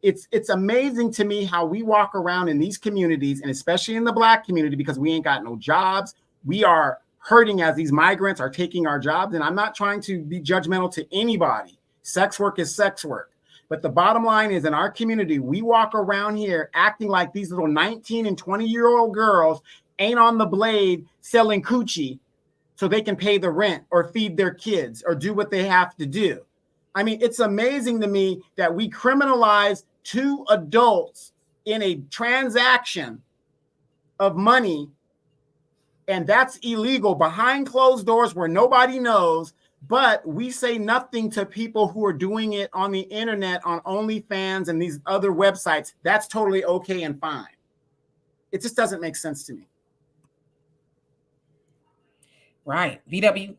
It's amazing to me how we walk around in these communities, and especially in the Black community, because we ain't got no jobs. We are hurting as these migrants are taking our jobs. And I'm not trying to be judgmental to anybody. Sex work is sex work. But the bottom line is, in our community, we walk around here acting like these little 19 and 20-year-old girls ain't on the blade selling coochie so they can pay the rent or feed their kids or do what they have to do. I mean, it's amazing to me that we criminalize two adults in a transaction of money, and that's illegal behind closed doors where nobody knows, but we say nothing to people who are doing it on the internet, on OnlyFans and these other websites. That's totally okay and fine. It just doesn't make sense to me. Right. VW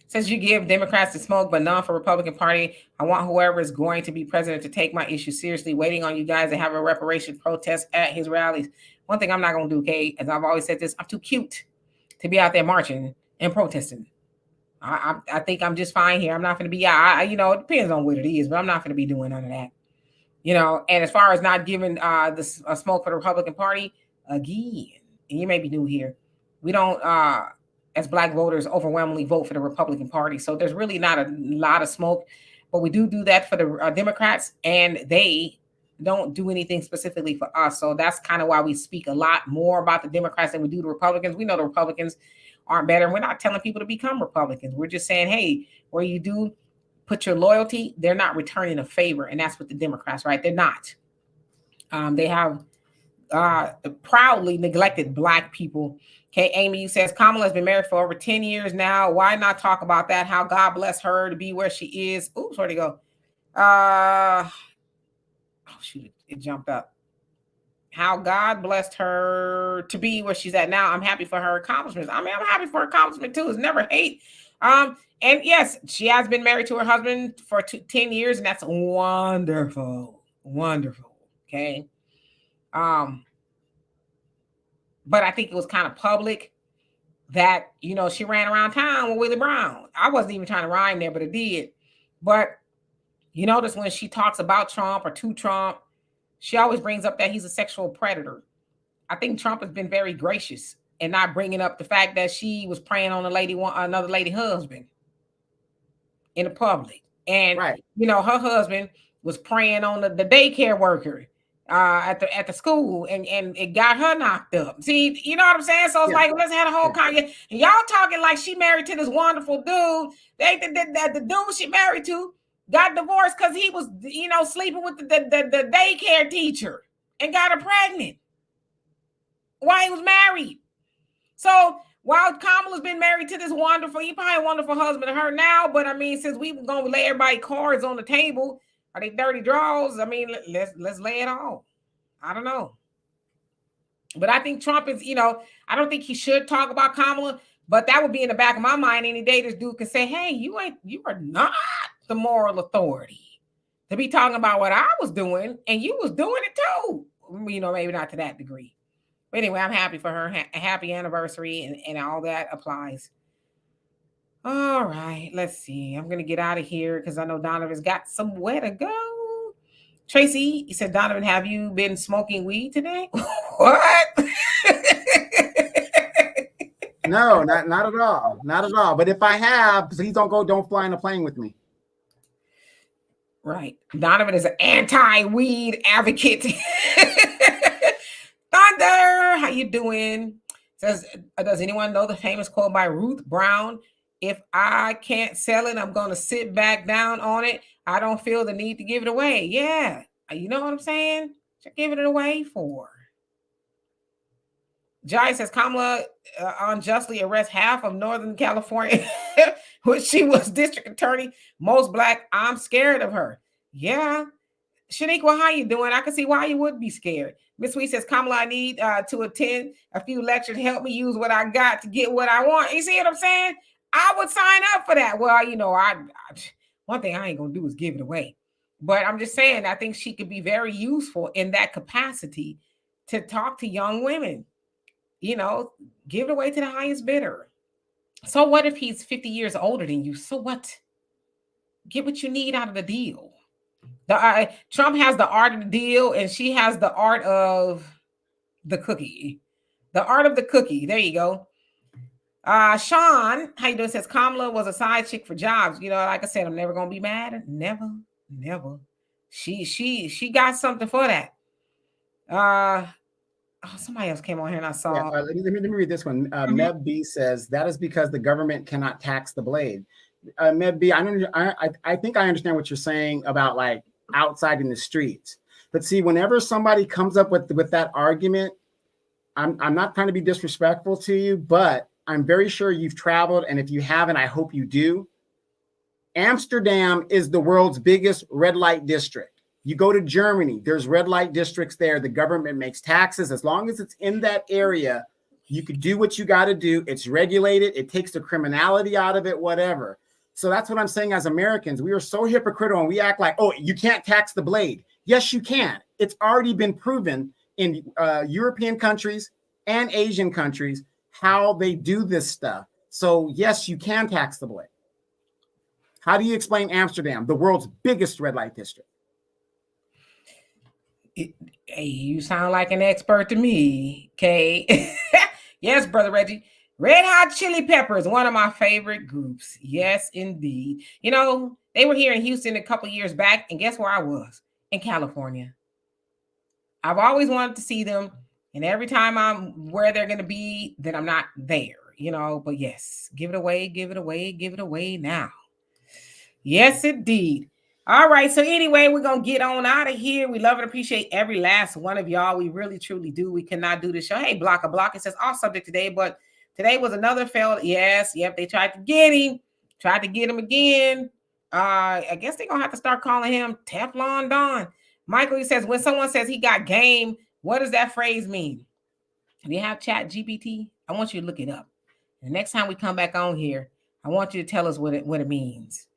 says, you give Democrats the smoke, but none for Republican Party. I want whoever is going to be president to take my issue seriously. Waiting on you guys to have a reparation protest at his rallies. One thing I'm not going to do, Kate, as I've always said this, I'm too cute to be out there marching and protesting. I think I'm just fine here. I'm not going to be, it depends on what it is, but I'm not going to be doing none of that. And as far as not giving the smoke for the Republican Party, again, and you may be new here, we don't, as Black voters, overwhelmingly vote for the Republican Party. So there's really not a lot of smoke, but we do that for the Democrats, and they don't do anything specifically for us. So that's kind of why we speak a lot more about the Democrats than we do the Republicans. We know the Republicans aren't better. We're not telling people to become Republicans. We're just saying, hey, where you do put your loyalty, they're not returning a favor. And that's what the Democrats, right? They're not. They have proudly neglected Black people. Okay, Amy says, Kamala has been married for over 10 years now. Why not talk about that? How God bless her to be where she is. Oops, where'd it go? Oh, shoot, it jumped up. How God blessed her to be where she's at now. I'm happy for her accomplishments. I mean, I'm happy for her accomplishment too. It's never hate. And yes, she has been married to her husband for 10 years, and that's wonderful. Wonderful. Okay. But I think it was kind of public that, she ran around town with Willie Brown. I wasn't even trying to rhyme there, but it did. But you notice when she talks about Trump or to Trump, she always brings up that he's a sexual predator. I think Trump has been very gracious and not bringing up the fact that she was preying on another lady husband in the public. And, right. Her husband was preying on the daycare worker at the school, and it got her knocked up. See, you know what I'm saying? So it's like, let's have a whole and y'all talking like she married to this wonderful dude. The dude she married to got divorced because he was, sleeping with the daycare teacher and got her pregnant while he was married. So while Kamala's been married to this wonderful, he probably a wonderful husband to her now, but I mean, since we were gonna lay everybody cards on the table, are they dirty draws? I mean, let's lay it on. I don't know. But I think Trump is, I don't think he should talk about Kamala, but that would be in the back of my mind any day. This dude could say, hey, you are not the moral authority to be talking about what I was doing, and you was doing it too. Maybe not to that degree. But anyway, I'm happy for her. Happy anniversary, and all that applies. All right, let's see. I'm going to get out of here because I know Donovan's got somewhere to go. Tracy, he said, Donovan, have you been smoking weed today? What? No, not at all. Not at all. But if I have, please don't fly in a plane with me. Right. Donovan is an anti-weed advocate. Thunder, how you doing? Says, does anyone know the famous quote by Ruth Brown? If I can't sell it, I'm going to sit back down on it. I don't feel the need to give it away. Yeah. You know what I'm saying? Just give it away for. Jai says, Kamala unjustly arrests half of Northern California, which she was district attorney, most black. I'm scared of her. Yeah. Shaniqua, how you doing? I can see why you would be scared. Miss Sweet says, Kamala, I need to attend a few lectures. Help me use what I got to get what I want. You see what I'm saying? I would sign up for that. Well, one thing I ain't going to do is give it away. But I'm just saying, I think she could be very useful in that capacity to talk to young women. Give it away to the highest bidder. So what if he's 50 years older than you? So what? Get what you need out of the deal. Trump has the art of the deal, and she has the art of the cookie. The art of the cookie. There you go. Sean, how you doing? Says Kamala was a side chick for jobs. Like I said, I'm never gonna be mad. Never. She got something for that. Somebody else came on here and I saw. Yeah, let me read this one. Meb B says that is because the government cannot tax the blade. Meb B, I think I understand what you're saying about like outside in the streets. But see, whenever somebody comes up with that argument, I'm not trying to be disrespectful to you, but I'm very sure you've traveled, and if you haven't, I hope you do. Amsterdam is the world's biggest red light district. You go to Germany, there's red light districts there. The government makes taxes. As long as it's in that area, you could do what you got to do. It's regulated. It takes the criminality out of it, whatever. So that's what I'm saying. As Americans, we are so hypocritical and we act like, oh, you can't tax the blade. Yes, you can. It's already been proven in European countries and Asian countries how they do this stuff. So yes, you can tax the blade. How do you explain Amsterdam, the world's biggest red light district? Hey, you sound like an expert to me, Kay. Yes, Brother Reggie. Red Hot Chili Peppers, one of my favorite groups. Yes, indeed. They were here in Houston a couple years back, and guess where I was? In California. I've always wanted to see them, and every time I'm where they're going to be, then I'm not there, But yes, give it away now. Yes, indeed. All right. So anyway, we're going to get on out of here. We love and appreciate every last one of y'all. We really, truly do. We cannot do this show. Hey, Block. It says off subject today, but today was another failed. Yes. Yep. They tried to get him. Tried to get him again. I guess they're going to have to start calling him Teflon Don. Michael, he says, when someone says he got game, what does that phrase mean? Do you have Chat GPT? I want you to look it up. The next time we come back on here, I want you to tell us what it means.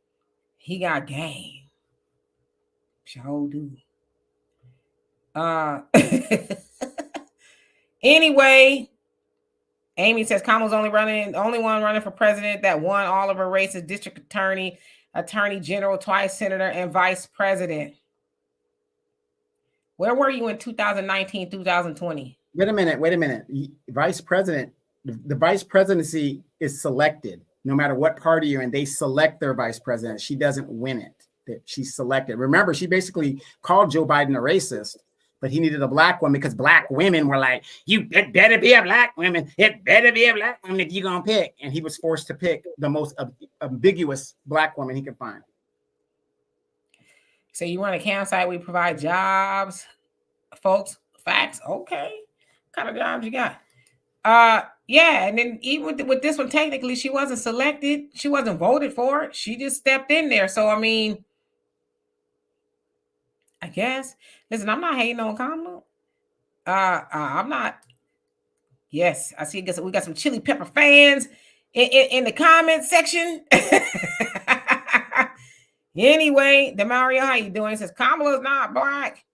He got game. Sure do. Anyway, Amy says Kamala's only one running for president that won all of her races: district attorney, attorney general, twice senator, and vice president. Where were you in 2019, 2020? Wait a minute. Vice president, the vice presidency is selected no matter what party you're in. They select their vice president. She doesn't win it. She's selected. Remember, she basically called Joe Biden a racist, but he needed a black woman because black women were like, it better be a black woman. It better be a black woman if you're going to pick. And he was forced to pick the most ambiguous black woman he could find. So you run a campsite, we provide jobs, folks, facts. Okay. What kind of jobs you got? Yeah, and then even with this one, technically, she wasn't selected. She wasn't voted for. She just stepped in there. So, I mean, I guess. Listen, I'm not hating on Kamala. I'm not. Yes, I see. We got some chili pepper fans in the comment section. Anyway, Demario, how you doing? He says Kamala's not black.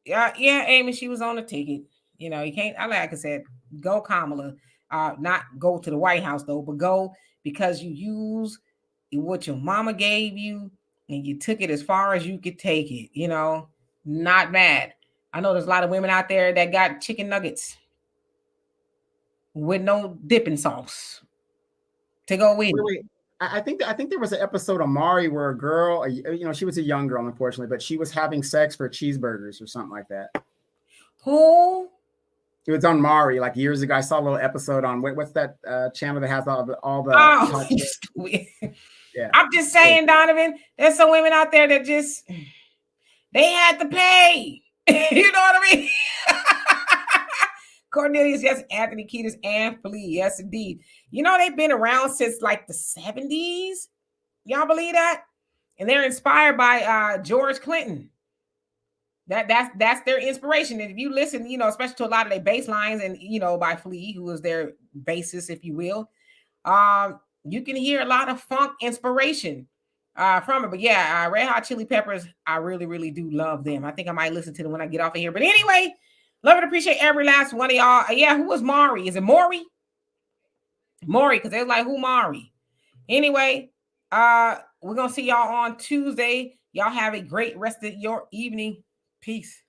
Yeah, Amy, she was on the ticket. You know, you can't. Like I said, go Kamala. Not go to the White House though, but go because you use what your mama gave you and you took it as far as you could take it. You know, not mad. I know there's a lot of women out there that got chicken nuggets with no dipping sauce to go with. Wait. I think there was an episode of Maury where a girl, you know, she was a young girl, unfortunately, but she was having sex for cheeseburgers or something like that. Who? It was on Maury like years ago. I saw a little episode on what's that channel that has all the Oh, yeah. I'm just saying, Donovan, there's some women out there that just they had to pay. You know what I mean? Cornelius, yes, Anthony Kiedis and Flea, yes, indeed. You know, they've been around since like the 70s. Y'all believe that? And they're inspired by George Clinton. That's their inspiration. And if you listen, you know, especially to a lot of their bass lines and, you know, by Flea, who was their bassist, if you will, you can hear a lot of funk inspiration from it. But yeah, Red Hot Chili Peppers, I really, really do love them. I think I might listen to them when I get off of here. But anyway, love and appreciate every last one of y'all. Yeah, who was Maury? Is it Maury? Maury, because they're like, who Maury? Anyway, we're going to see y'all on Tuesday. Y'all have a great rest of your evening. Peace.